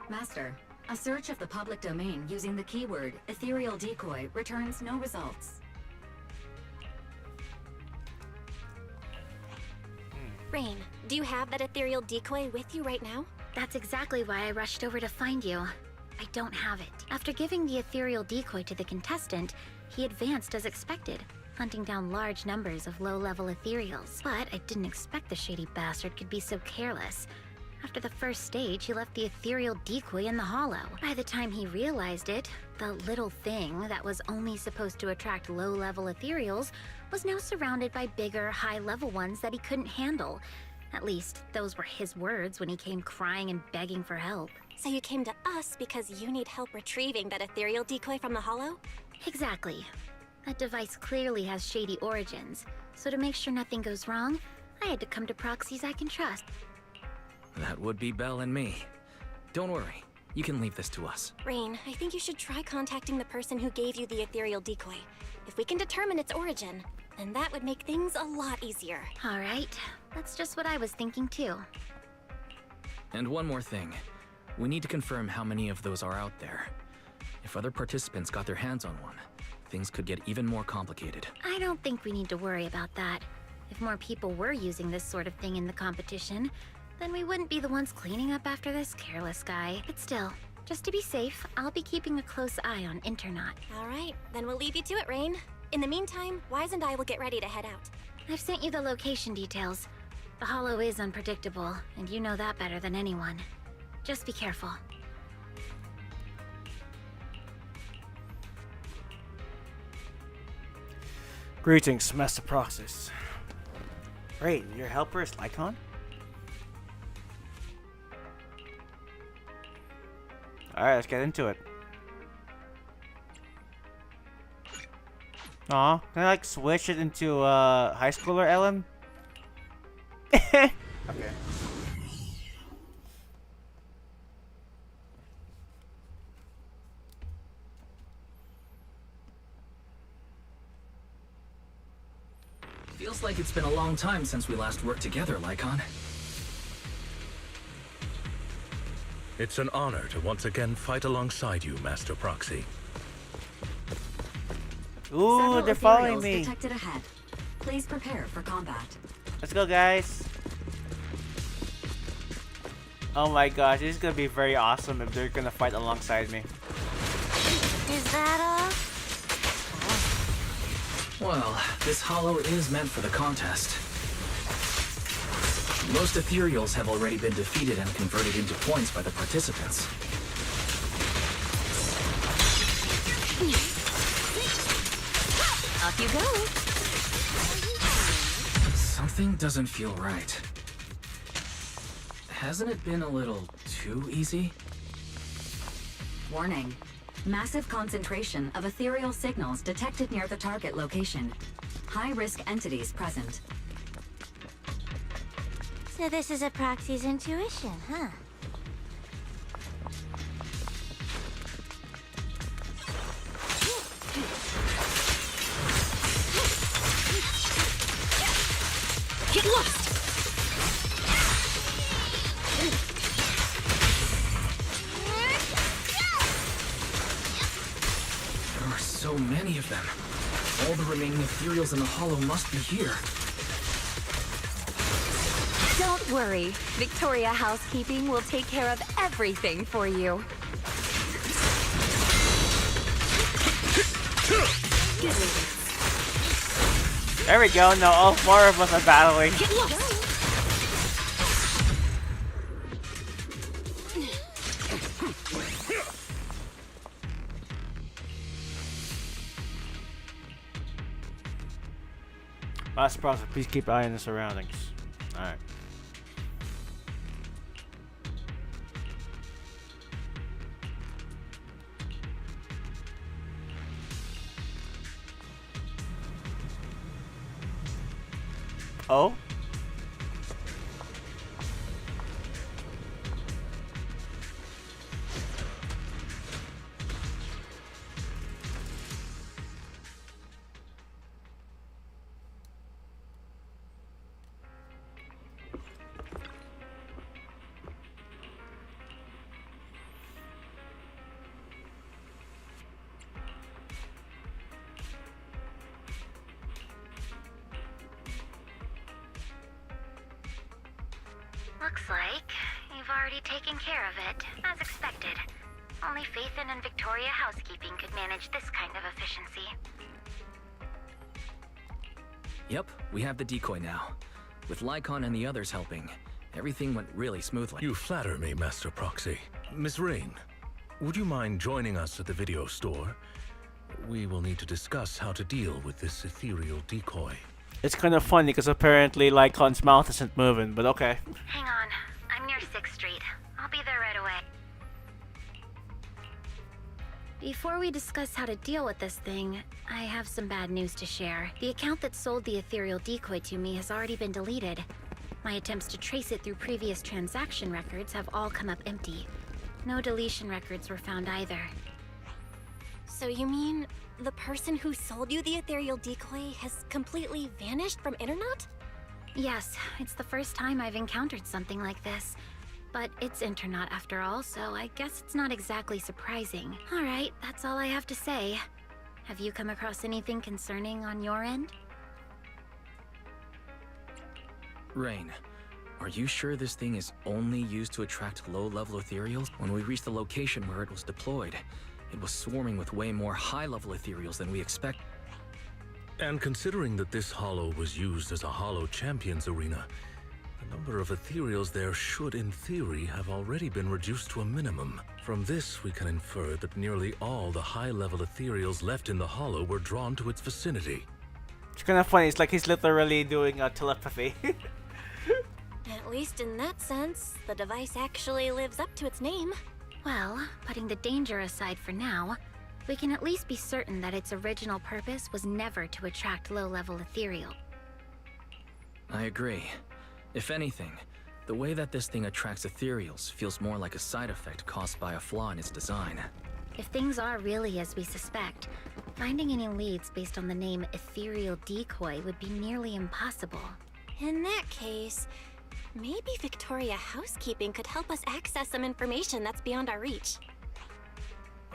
Master, a search of the public domain using the keyword ethereal decoy returns no results. Rain, do you have that ethereal decoy with you right now? That's exactly why I rushed over to find you. I don't have it. After giving the ethereal decoy to the contestant, he advanced as expected, hunting down large numbers of low-level ethereals. But I didn't expect the shady bastard could be so careless. After the first stage, he left the ethereal decoy in the Hollow. By the time he realized it, the little thing that was only supposed to attract low-level ethereals was now surrounded by bigger, high-level ones that he couldn't handle. At least, those were his words when he came crying and begging for help. So you came to us because you need help retrieving that ethereal decoy from the Hollow? Exactly. That device clearly has shady origins, so to make sure nothing goes wrong, I had to come to proxies I can trust. That would be Belle and me. Don't worry, you can leave this to us. Rain, I think you should try contacting the person who gave you the ethereal decoy. If we can determine its origin, then that would make things a lot easier. All right, that's just what I was thinking too. And one more thing. We need to confirm how many of those are out there. If other participants got their hands on one, things could get even more complicated. I don't think we need to worry about that. If more people were using this sort of thing in the competition, then we wouldn't be the ones cleaning up after this careless guy. But still, just to be safe, I'll be keeping a close eye on Internet. All right, then we'll leave you to it, Rain. In the meantime, Wise and I will get ready to head out. I've sent you the location details. The Hollow is unpredictable, and you know that better than anyone. Just be careful. Greetings, Master Proxys. Great, your helper is Lycon? Alright, let's get into it. Aw, can I like switch it into high schooler Ellen? Okay. Feels like it's been a long time since we last worked together, Lycon. It's an honor to once again fight alongside you, Master Proxy. Ooh, Several they're following ethereals me. detected ahead. Please prepare for combat. Let's go, guys. Oh my gosh, this is gonna be very awesome if they're gonna fight alongside me. Is that all? Well, this Hollow is meant for the contest. Most ethereals have already been defeated and converted into points by the participants. Off you go. Something doesn't feel right. Hasn't it been a little too easy? Warning. Massive concentration of ethereal signals detected near the target location. High-risk entities present. So this is a proxy's intuition, huh? Get lost! There are so many of them. All the remaining ethereals in the hollow must be here. Don't worry. Victoria Housekeeping will take care of everything for you. There we go. Now all four of us are battling. Get lost! Last process, please keep an eye on the surroundings. Alright. Oh? Looks like you've already taken care of it, as expected. Only Faithin and Victoria Housekeeping could manage this kind of efficiency. Yep, we have the decoy now. With Lycon and the others helping, everything went really smoothly. You flatter me, Master Proxy. Miss Rain, would you mind joining us at the video store? We will need to discuss how to deal with this ethereal decoy. It's kind of funny because apparently Lycon's mouth isn't moving, but okay. Hang on, I'm near 6th Street. I'll be there right away. Before we discuss how to deal with this thing, I have some bad news to share. The account that sold the ethereal decoy to me has already been deleted. My attempts to trace it through previous transaction records have all come up empty. No deletion records were found either. So you mean the person who sold you the ethereal decoy has completely vanished from internet? Yes, it's the first time I've encountered something like this. But it's Internet after all, so I guess it's not exactly surprising. Alright, that's all I have to say. Have you come across anything concerning on your end? Rain, are you sure this thing is only used to attract low-level ethereals? When we reached the location where it was deployed, it was swarming with way more high-level ethereals than we expect. And considering that this hollow was used as a hollow champions arena, the number of ethereals there should, in theory, have already been reduced to a minimum. From this, we can infer that nearly all the high-level ethereals left in the hollow were drawn to its vicinity. It's kind of funny. It's like he's literally doing telepathy. At least in that sense, the device actually lives up to its name. Well, putting the danger aside for now, we can at least be certain that its original purpose was never to attract low-level ethereal. I agree. If anything, the way that this thing attracts ethereals feels more like a side effect caused by a flaw in its design. If things are really as we suspect, finding any leads based on the name Ethereal Decoy would be nearly impossible. In that case, maybe Victoria Housekeeping could help us access some information that's beyond our reach.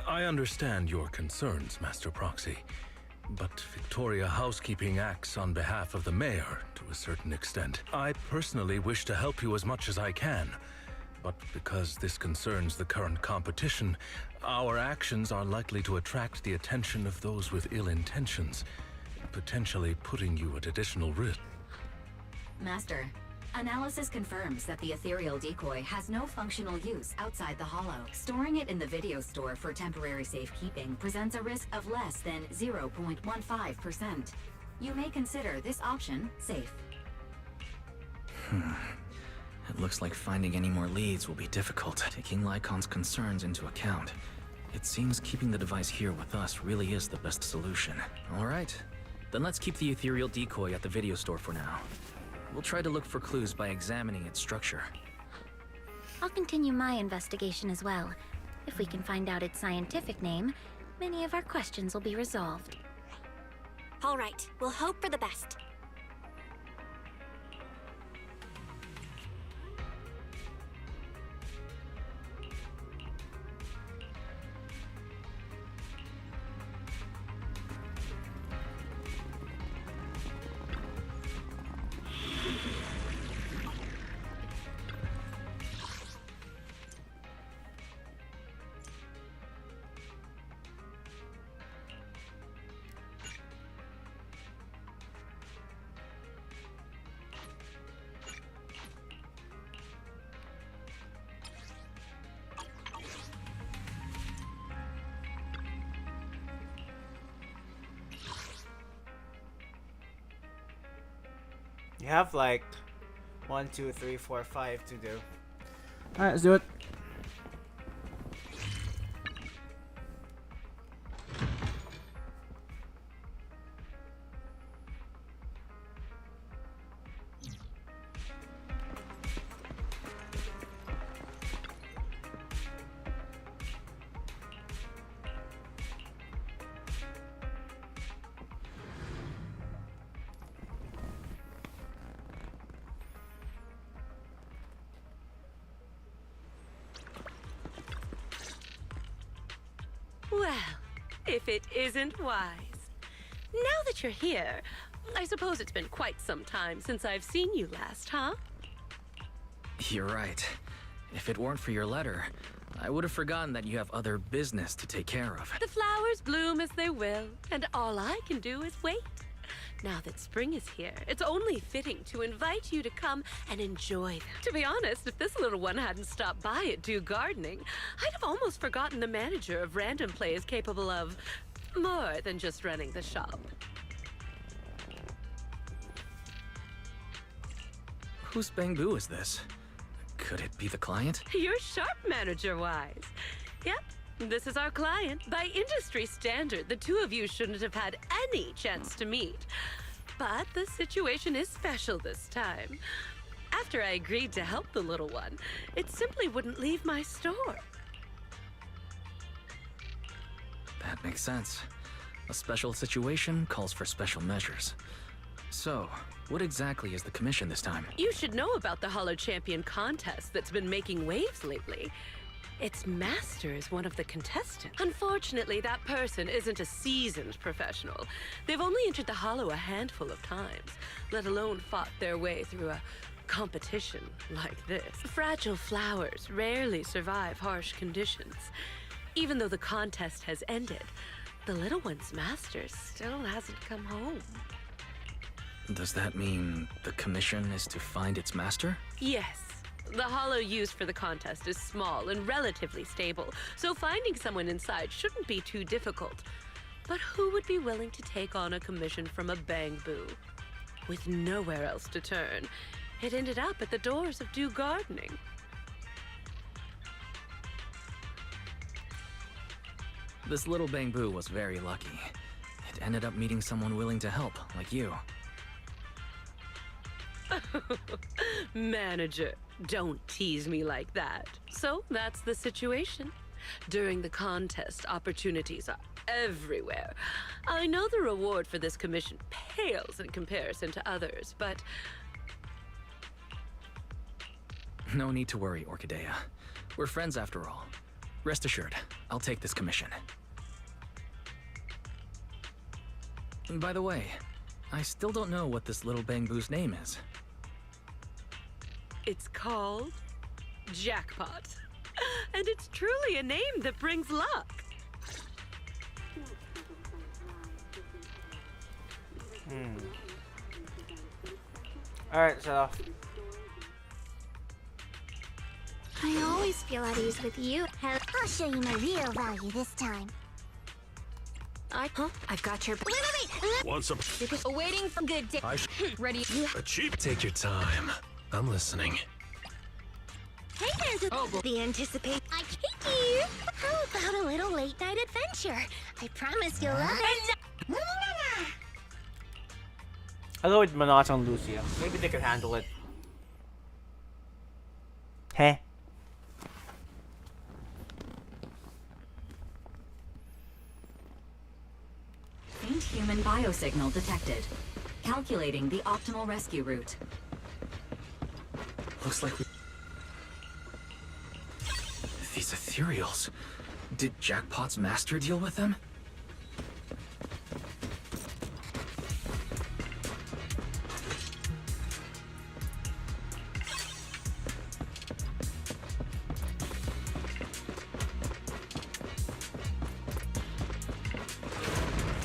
I understand your concerns, Master Proxy, but Victoria Housekeeping acts on behalf of the mayor to a certain extent. I personally wish to help you as much as I can, but because this concerns the current competition, our actions are likely to attract the attention of those with ill intentions, potentially putting you at additional risk. Master, Analysis confirms that the ethereal decoy has no functional use outside the hollow. Storing it in the video store for temporary safekeeping presents a risk of less than 0.15%. You may consider this option safe. It looks like finding any more leads will be difficult. Taking Lycon's concerns into account, it seems keeping the device here with us really is the best solution. All right, then let's keep the ethereal decoy at the video store for now. We'll try to look for clues by examining its structure. I'll continue my investigation as well. If we can find out its scientific name, many of our questions will be resolved. All right, we'll hope for the best. You have like 1, 2, 3, 4, 5 to do. Alright, let's do it. Well, if it isn't wise. Now that you're here, I suppose it's been quite some time since I've seen you last, huh? You're right. If it weren't for your letter, I would have forgotten that you have other business to take care of. The flowers bloom as they will, and all I can do is wait. Now that spring is here, it's only fitting to invite you to come and enjoy them. To be honest, if this little one hadn't stopped by at Do Gardening, I'd have almost forgotten the manager of Random Play is capable of more than just running the shop. Whose bamboo is this? Could it be the client? You're sharp, manager-wise. Yep, this is our client. By industry standard, the two of you shouldn't have had any chance to meet. But the situation is special this time. After I agreed to help the little one, it simply wouldn't leave my store. That makes sense. A special situation calls for special measures. So, what exactly is the commission this time? You should know about the Hollow Champion contest that's been making waves lately. Its master is one of the contestants. Unfortunately, that person isn't a seasoned professional. They've only entered the Hollow a handful of times, let alone fought their way through a competition like this. Fragile flowers rarely survive harsh conditions. Even though the contest has ended, the little one's master still hasn't come home. Does that mean the commission is to find its master? Yes. The hollow used for the contest is small and relatively stable, so finding someone inside shouldn't be too difficult. But who would be willing to take on a commission from a bamboo? With nowhere else to turn, it ended up at the doors of Do Gardening. This little bamboo was very lucky. It ended up meeting someone willing to help, like you. Manager, don't tease me like that. So that's the situation. During the contest, opportunities are everywhere. I know the reward for this commission pales in comparison to others, but... No need to worry, Orchidea. We're friends after all. Rest assured, I'll take this commission. And by the way, I still don't know what this little bamboo's name is. It's called Jackpot. And it's truly a name that brings luck. Alright, so I always feel at ease with you. I'll show you my real value this time. I've got your. Wait! Want some? Waiting for good day. Ready? A cheap. Take your time. I'm listening. Hey, there's the anticipate. I kick you. How about a little late night adventure? I promise you'll love it. I'll go with Monata and Lucia. Maybe they can handle it. Heh. Faint human biosignal detected. Calculating the optimal rescue route. Looks like we... These ethereals. Did Jackpot's master deal with them?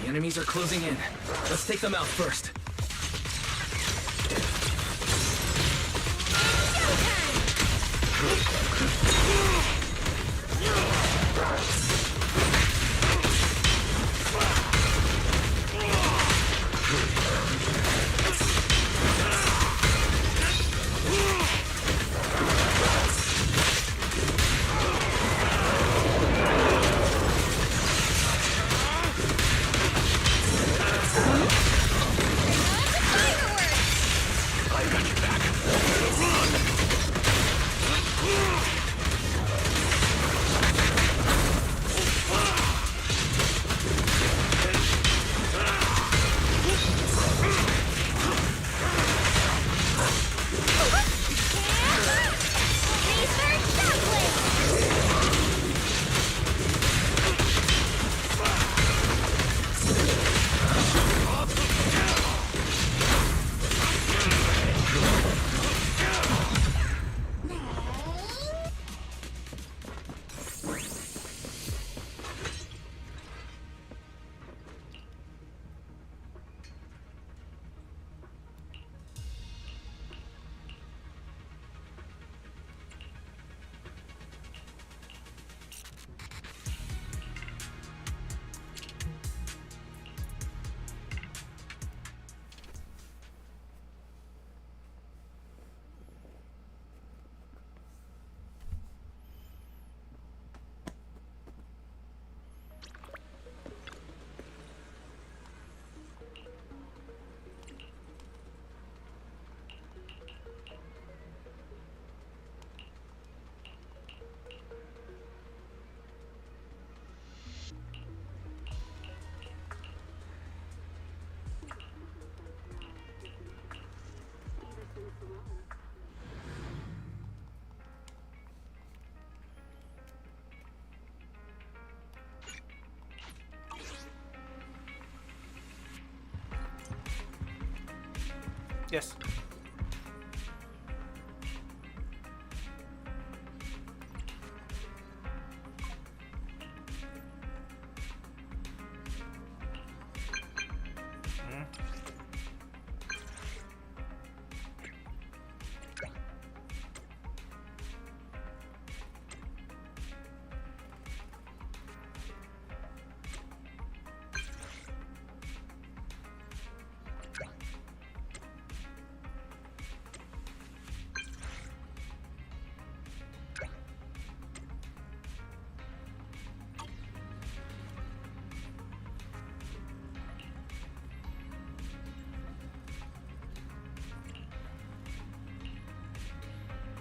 The enemies are closing in. Let's take them out first. Yes.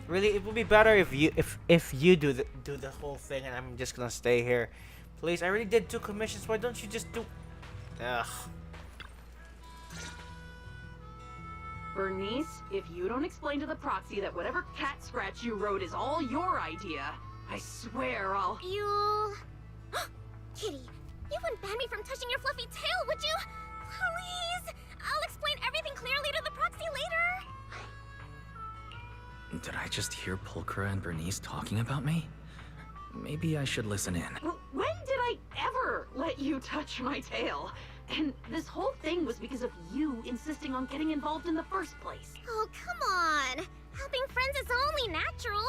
Really, it would be better if you do the whole thing and I'm just gonna stay here. Please, I already did 2 commissions. Why don't you just do? Ugh. Bernice, if you don't explain to the proxy that whatever cat scratch you wrote is all your idea, I swear I'll... You... Kitty, you wouldn't ban me from touching your fluffy tail, would you? Please! I'll explain everything clearly to the proxy later. Did I just hear Pulchra and Bernice talking about me? Maybe I should listen in. When did I ever let you touch my tail? And this whole thing was because of you insisting on getting involved in the first place. Oh, come on. Helping friends is only natural.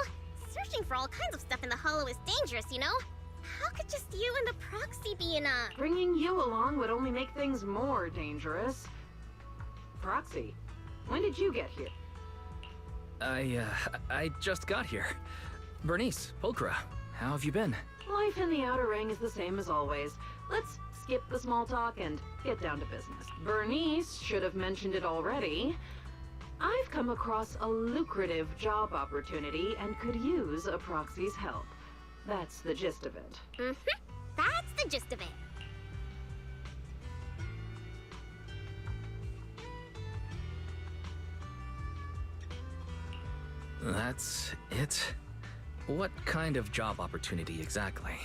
Searching for all kinds of stuff in the Hollow is dangerous, you know? How could just you and the Proxy be in a... Bringing you along would only make things more dangerous. Proxy, when did you get here? I just got here. Bernice, Pulchra, how have you been? Life in the Outer Ring is the same as always. Let's skip the small talk and get down to business. Bernice should have mentioned it already. I've come across a lucrative job opportunity and could use a Proxy's help. That's the gist of it. That's the gist of it. That's it? What kind of job opportunity exactly?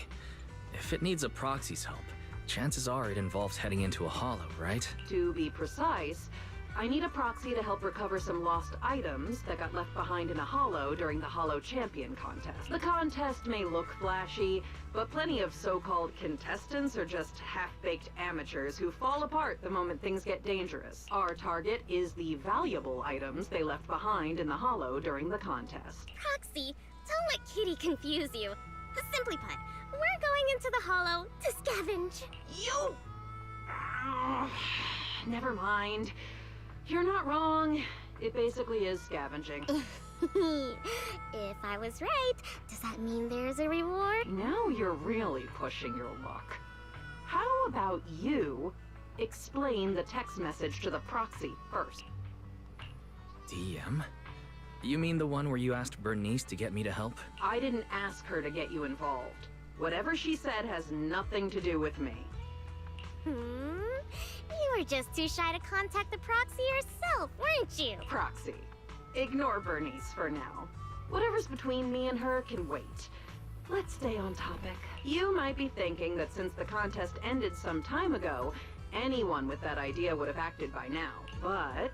If it needs a Proxy's help, chances are it involves heading into a hollow, right? To be precise, I need a Proxy to help recover some lost items that got left behind in a hollow during the Hollow Champion contest. The contest may look flashy, but plenty of so-called contestants are just half-baked amateurs who fall apart the moment things get dangerous. Our target is the valuable items they left behind in the hollow during the contest. Proxy, don't let Kitty confuse you. Simply put, we're going into the Hollow to scavenge. You... Never mind. You're not wrong. It basically is scavenging. If I was right, does that mean there's a reward? Now you're really pushing your luck. How about you explain the text message to the Proxy first? DM? You mean the one where you asked Bernice to get me to help? I didn't ask her to get you involved. Whatever she said has nothing to do with me. You were just too shy to contact the Proxy yourself, weren't you? Proxy. Ignore Bernice for now. Whatever's between me and her can wait. Let's stay on topic. You might be thinking that since the contest ended some time ago, anyone with that idea would have acted by now. But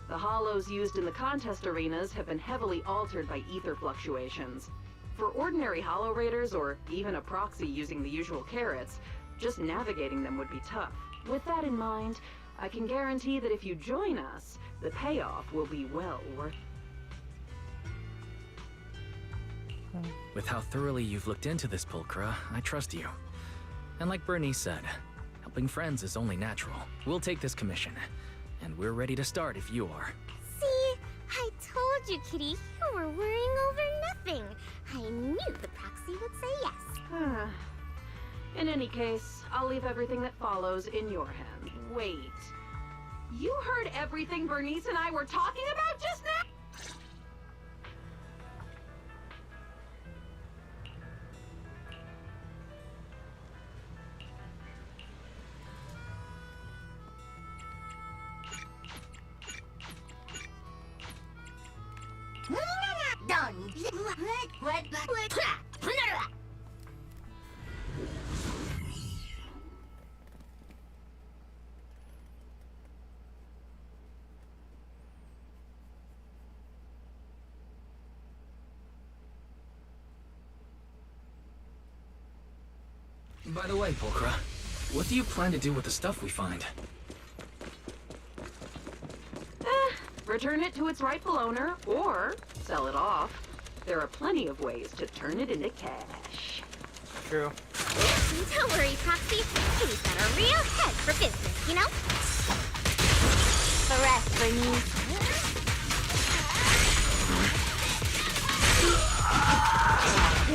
the hollows used in the contest arenas have been heavily altered by ether fluctuations. For ordinary hollow raiders, or even a Proxy using the usual carrots, just navigating them would be tough. With that in mind, I can guarantee that if you join us, the payoff will be well worth it. With how thoroughly you've looked into this, Pulchra, I trust you. And like Bernice said, helping friends is only natural. We'll take this commission, and we're ready to start if you are. See? I told you, Kitty, you were worrying over nothing. I knew the Proxy would say yes. In any case, I'll leave everything that follows in your hands. Wait. You heard everything Bernice and I were talking about just now? By the way, Pulchra, what do you plan to do with the stuff we find? Return it to its rightful owner, or sell it off. There are plenty of ways to turn it into cash. True. Don't worry, Proxy. Kitty's got a real head for business, you know? The rest for me.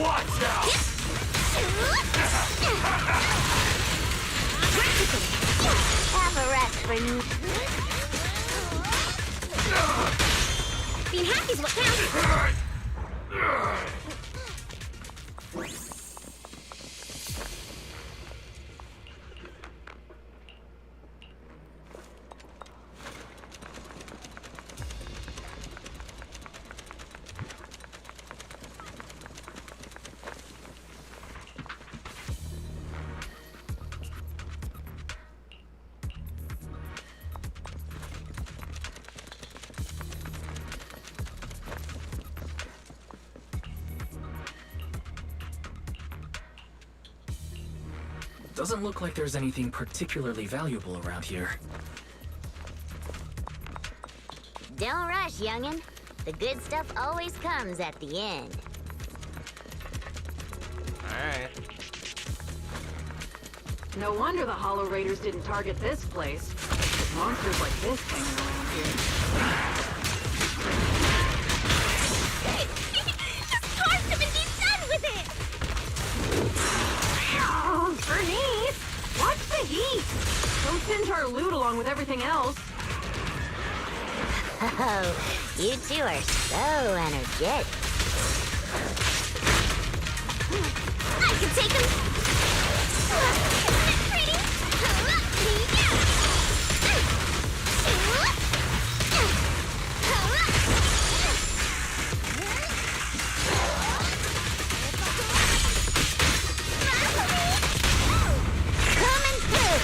Watch out! Have a rest for me. Being happy's what counts. Doesn't look like there's anything particularly valuable around here. Don't rush, youngin'. The good stuff always comes at the end. No wonder the Hollow Raiders didn't target this place. With monsters like this hanging around here. Just carve him and be done with it! Oh, Bernice! Watch the heat! Don't singe our loot along with everything else. Oh, you two are so energetic. I can take him! Isn't it pretty? Coming through!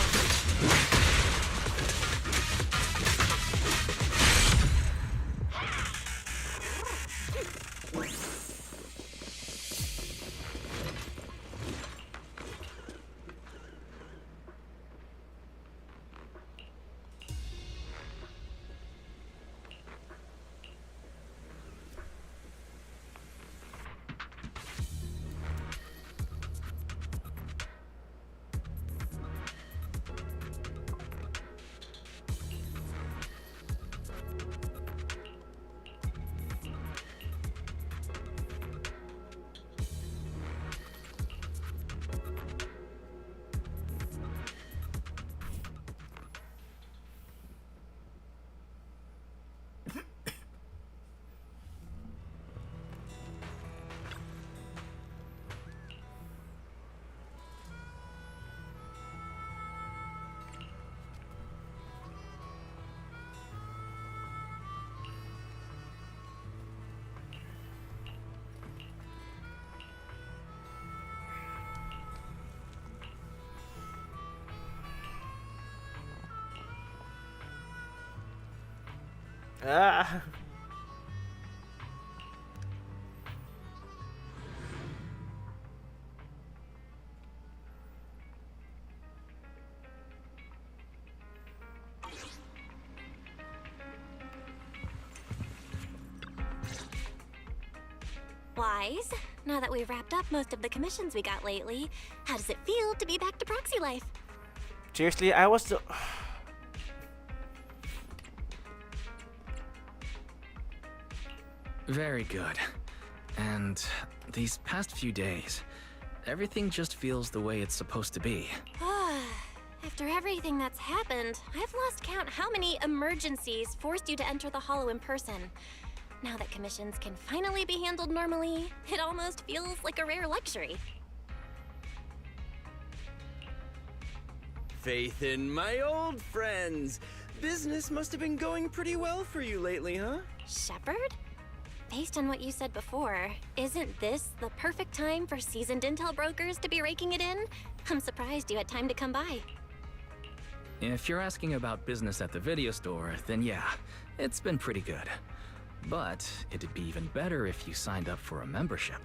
Ah. Wise, now that we've wrapped up most of the commissions we got lately, how does it feel to be back to proxy life? Seriously, I was so... Very good. And these past few days, everything just feels the way it's supposed to be. After everything that's happened, I've lost count how many emergencies forced you to enter the Hollow in person. Now that commissions can finally be handled normally, it almost feels like a rare luxury. Faith in my old friends. Business must have been going pretty well for you lately, huh? Shepard? Based on what you said before, isn't this the perfect time for seasoned intel brokers to be raking it in? I'm surprised you had time to come by. If you're asking about business at the video store, then yeah, it's been pretty good. But it'd be even better if you signed up for a membership.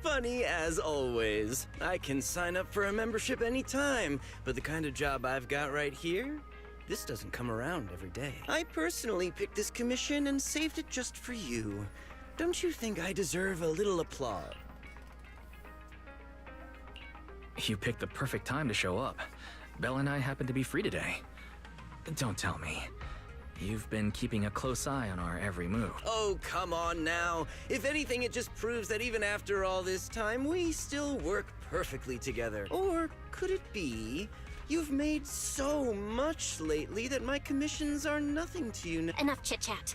Funny as always. I can sign up for a membership anytime, but the kind of job I've got right here, this doesn't come around every day. I personally picked this commission and saved it just for you. Don't you think I deserve a little applause? You picked the perfect time to show up. Belle and I happen to be free today. Don't tell me. You've been keeping a close eye on our every move. Oh, come on now. If anything, it just proves that even after all this time, we still work perfectly together. Or could it be you've made so much lately that my commissions are nothing to you now? Enough chit-chat.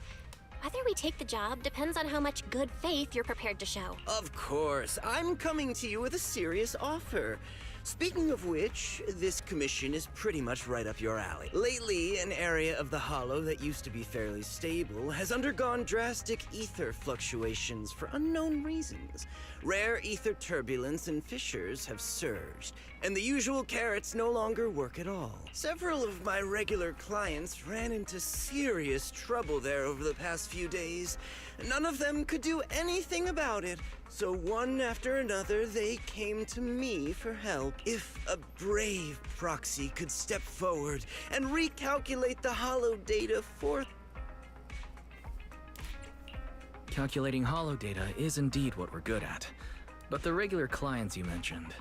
Whether we take the job depends on how much good faith you're prepared to show. Of course. I'm coming to you with a serious offer. Speaking of which, this commission is pretty much right up your alley. Lately, an area of the Hollow that used to be fairly stable has undergone drastic ether fluctuations for unknown reasons. Rare ether turbulence and fissures have surged, and the usual carrots no longer work at all. Several of my regular clients ran into serious trouble there over the past few days. None of them could do anything about it, so one after another they came to me for help. If a brave proxy could step forward and recalculate the Hollow data for... Calculating Hollow data is indeed what we're good at. But the regular clients you mentioned,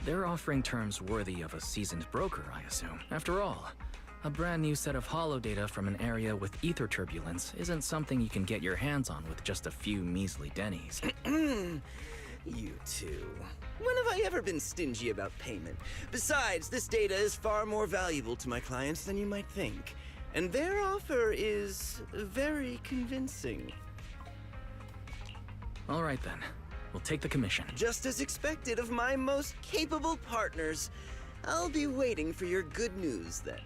They're offering terms worthy of a seasoned broker, I assume. After all, a brand new set of holo data from an area with ether turbulence isn't something you can get your hands on with just a few measly dennies. You two. When have I ever been stingy about payment? Besides, this data is far more valuable to my clients than you might think. And their offer is very convincing. All right then. We'll take the commission. Just as expected of my most capable partners. I'll be waiting for your good news then.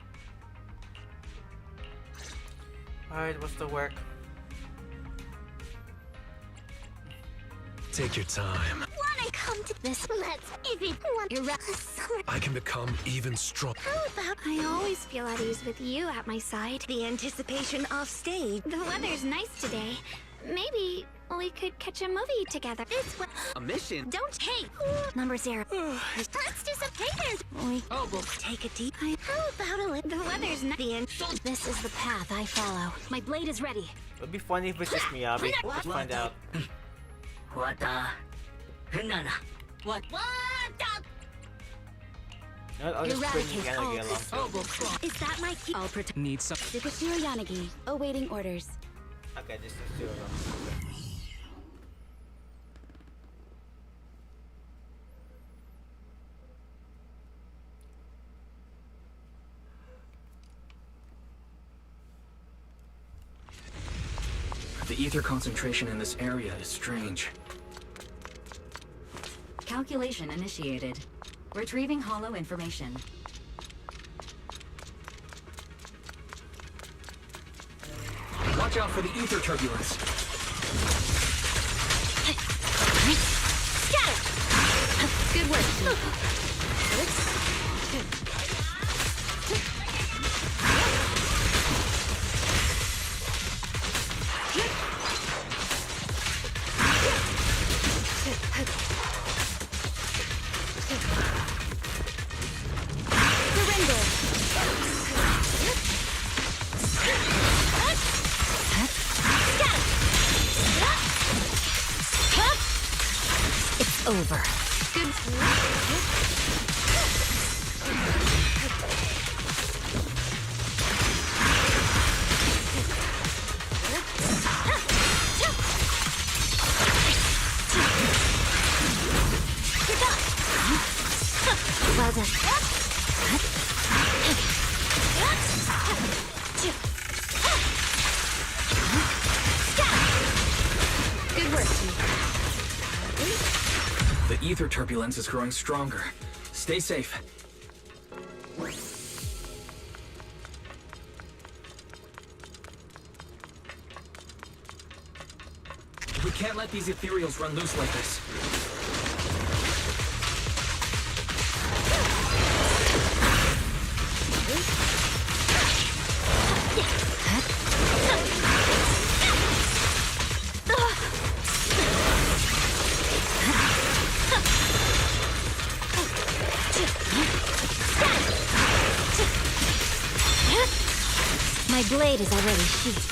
Alright, what's the work? Take your time. Wanna come to this? Let's if it want I can become even stronger. How about I always feel at ease with you at my side. The anticipation off stage. The weather's nice today. Maybe we could catch a movie together. This way. A mission? Don't hey! Number 0. Let's do some haters. We'll take a deep. How about the weather's not the end. This is the path I follow. My blade is ready. It would be funny if it's just Meow. Let's find out. What the? What? I'll just bring Yanagi along. Is that my key? I'll protect. Need some. Dikashiro Yanagi, awaiting orders. Okay, this is 2 of them. The ether concentration in this area is strange. Calculation initiated. Retrieving holo information. Watch out for the ether turbulence. Scatter! Good work. It's over. Good. Well done. Good work, team. The ether turbulence is growing stronger. Stay safe. We can't let these ethereals run loose like this. My blade is already sheathed.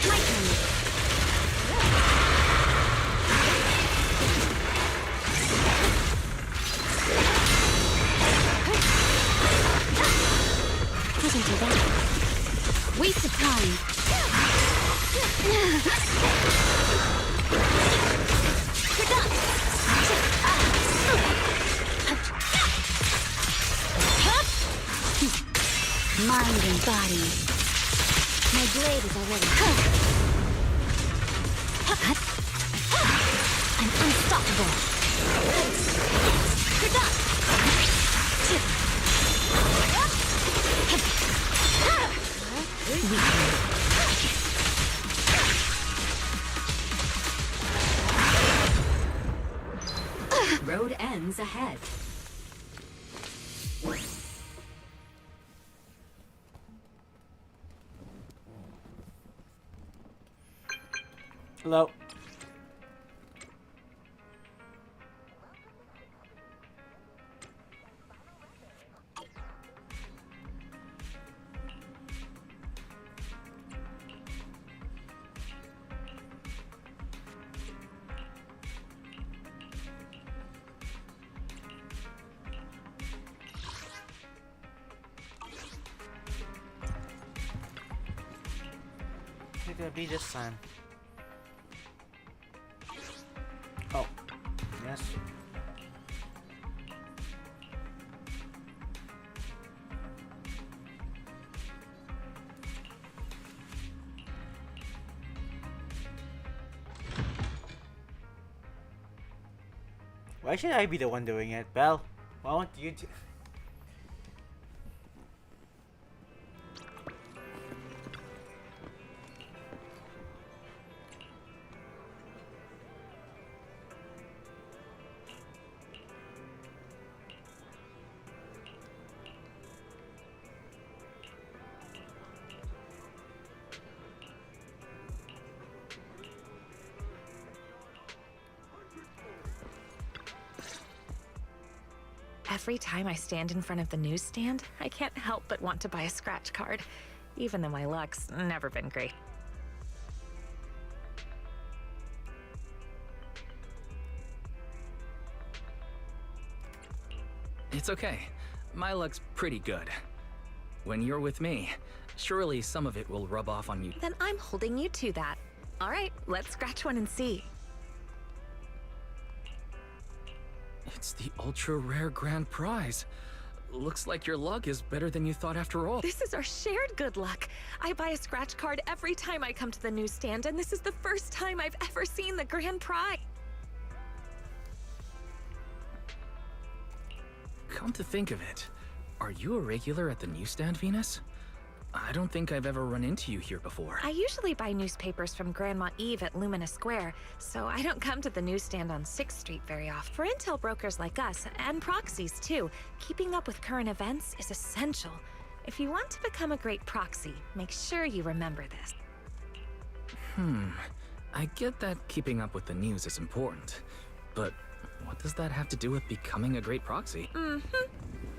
My turn. Wasn't too bad. Waste of time. You're done. Mind and body. My blade is already I'm unstoppable. You're done. Road ends ahead. Hello. it gonna be this time? Oh, yes. Why should I be the one doing it, Belle? Why won't you do? Every time I stand in front of the newsstand, I can't help but want to buy a scratch card, even though my luck's never been great. It's okay. My luck's pretty good. When you're with me, surely some of it will rub off on you. Then I'm holding you to that. All right, let's scratch one and see. It's the ultra rare grand prize. Looks like your luck is better than you thought after all. This is our shared good luck. I buy a scratch card every time I come to the newsstand, and this is the first time I've ever seen the grand prize. Come to think of it, are you a regular at the newsstand, Venus? I don't think I've ever run into you here before. I usually buy newspapers from Grandma Eve at Lumina Square, so I don't come to the newsstand on 6th Street very often. For intel brokers like us, and proxies too, keeping up with current events is essential. If you want to become a great proxy, make sure you remember this. I get that keeping up with the news is important, but what does that have to do with becoming a great proxy?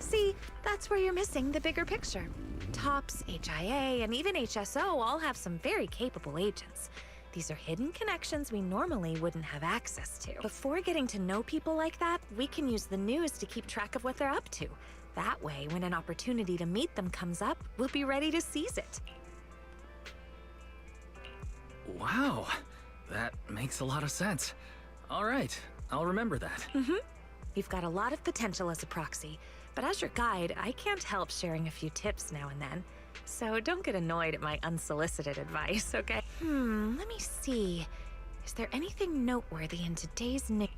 See, that's where you're missing the bigger picture. TOPS, HIA, and even HSO all have some very capable agents. These are hidden connections we normally wouldn't have access to. Before getting to know people like that, we can use the news to keep track of what they're up to. That way, when an opportunity to meet them comes up, we'll be ready to seize it. Wow, that makes a lot of sense. All right, I'll remember that. You've got a lot of potential as a proxy, but as your guide, I can't help sharing a few tips now and then. So don't get annoyed at my unsolicited advice, okay? Let me see. Is there anything noteworthy in today's news?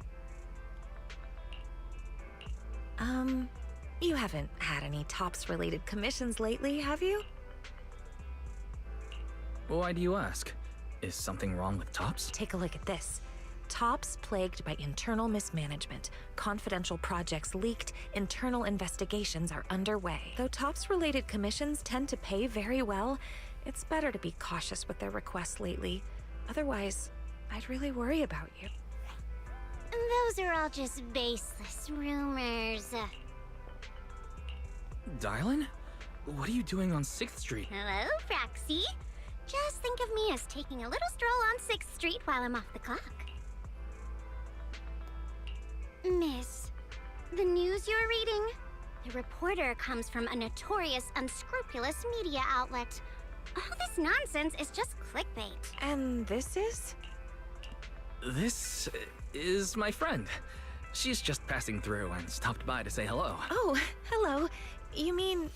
You haven't had any TOPS-related commissions lately, have you? Why do you ask? Is something wrong with TOPS? Take a look at this. TOPS plagued by internal mismanagement. Confidential projects leaked. Internal investigations are underway. Though TOPS-related commissions tend to pay very well, it's better to be cautious with their requests lately. Otherwise, I'd really worry about you. Those are all just baseless rumors. Dylan? What are you doing on 6th Street? Hello, Proxy. Just think of me as taking a little stroll on 6th Street while I'm off the clock. Miss, the news you're reading? The reporter comes from a notorious, unscrupulous media outlet. All this nonsense is just clickbait. And this is? This is my friend. She's just passing through and stopped by to say hello. Oh, hello. You mean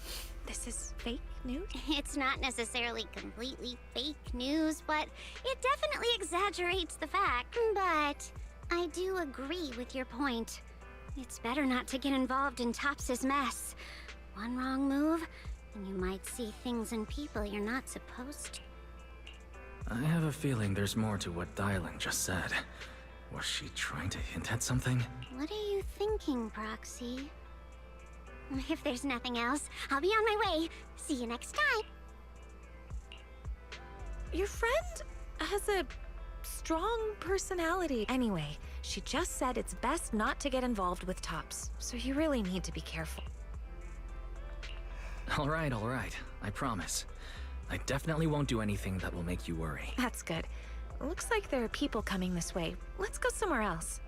this is fake news? It's not necessarily completely fake news, but it definitely exaggerates the fact. But I do agree with your point. It's better not to get involved in Tops's mess. One wrong move, and you might see things and people you're not supposed to. I have a feeling there's more to what Dylan just said. Was she trying to hint at something? What are you thinking, Proxy? If there's nothing else, I'll be on my way. See you next time. Your friend has a strong personality. Anyway, she just said it's best not to get involved with TOPS, so you really need to be careful. All right, I promise. I definitely won't do anything that will make you worry. That's good. Looks like there are people coming this way. Let's go somewhere else.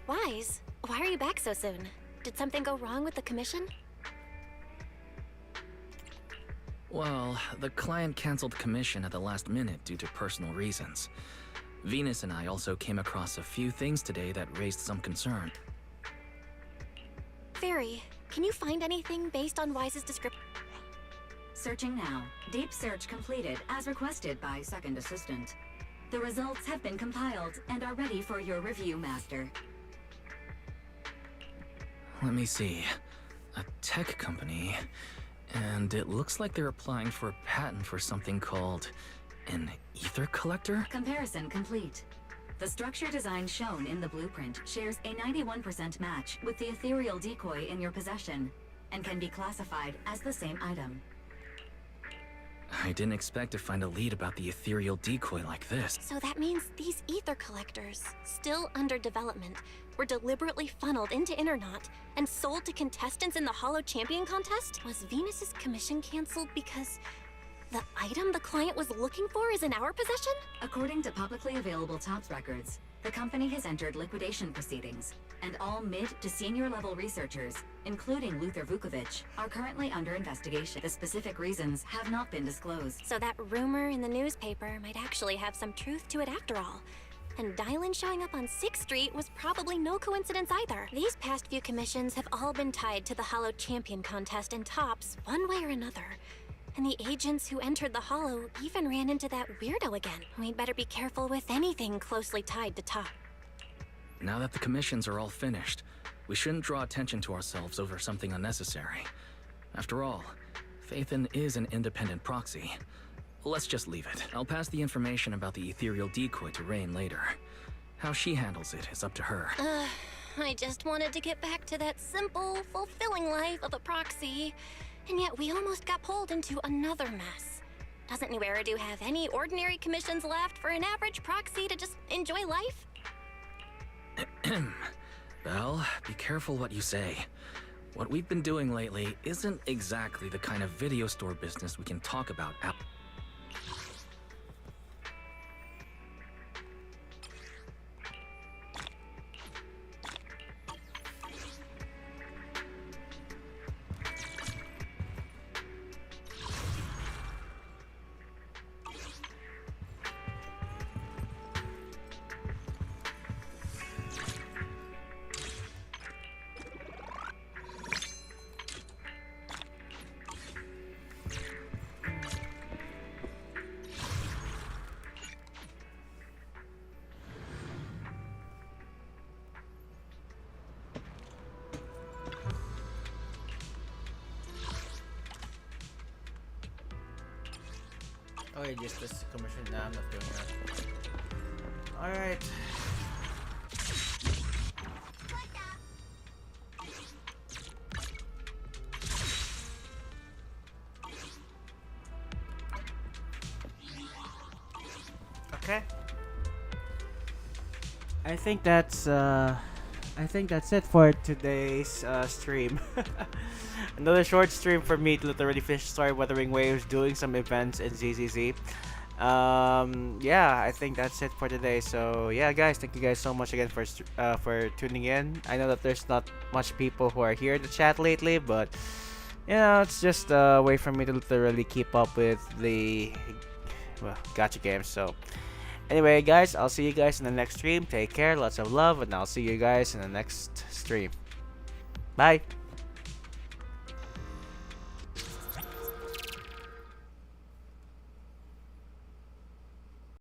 Wise, why are you back so soon? Did something go wrong with the commission? Well, the client canceled commission at the last minute due to personal reasons. Venus and I also came across a few things today that raised some concern. Fairy, can you find anything based on Wise's description? Searching now. Deep search completed as requested by Second Assistant. The results have been compiled and are ready for your review, Master. Let me see. A tech company. And it looks like they're applying for a patent for something called an ether collector? Comparison complete. The structure design shown in the blueprint shares a 91% match with the ethereal decoy in your possession and can be classified as the same item. I didn't expect to find a lead about the ethereal decoy like this. So that means these ether collectors, still under development, were deliberately funneled into Internaut and sold to contestants in the Hollow Champion contest? Was Venus's commission canceled because the item the client was looking for is in our possession? According to publicly available TOPS records, the company has entered liquidation proceedings, and all mid to senior level researchers, including Luther Vukovic, are currently under investigation. The specific reasons have not been disclosed. So that rumor in the newspaper might actually have some truth to it after all. And Dylan showing up on 6th Street was probably no coincidence either. These past few commissions have all been tied to the Hollow Champion contest and TOPS, one way or another. And the agents who entered the Hollow even ran into that weirdo again. We'd better be careful with anything closely tied to TOP. Now that the commissions are all finished, we shouldn't draw attention to ourselves over something unnecessary. After all, Phaethon is an independent proxy. Let's just leave it. I'll pass the information about the ethereal decoy to Rain later. How she handles it is up to her. I just wanted to get back to that simple, fulfilling life of a proxy. And yet we almost got pulled into another mess. Doesn't New Eridu have any ordinary commissions left for an average proxy to just enjoy life? Belle, be careful what you say. What we've been doing lately isn't exactly the kind of video store business we can talk about out. Okay, just this commission. Nah, I'm not doing that. Alright. Okay. I think that's it for today's stream. Another short stream for me to literally finish Story Wuthering Waves, doing some events in ZZZ. Yeah, I think that's it for today. So yeah, guys, thank you guys so much again for tuning in. I know that there's not much people who are here to chat lately, but you know, it's just a way for me to literally keep up with the gacha games. So anyway, guys, I'll see you guys in the next stream. Take care, lots of love, and I'll see you guys in the next stream. Bye.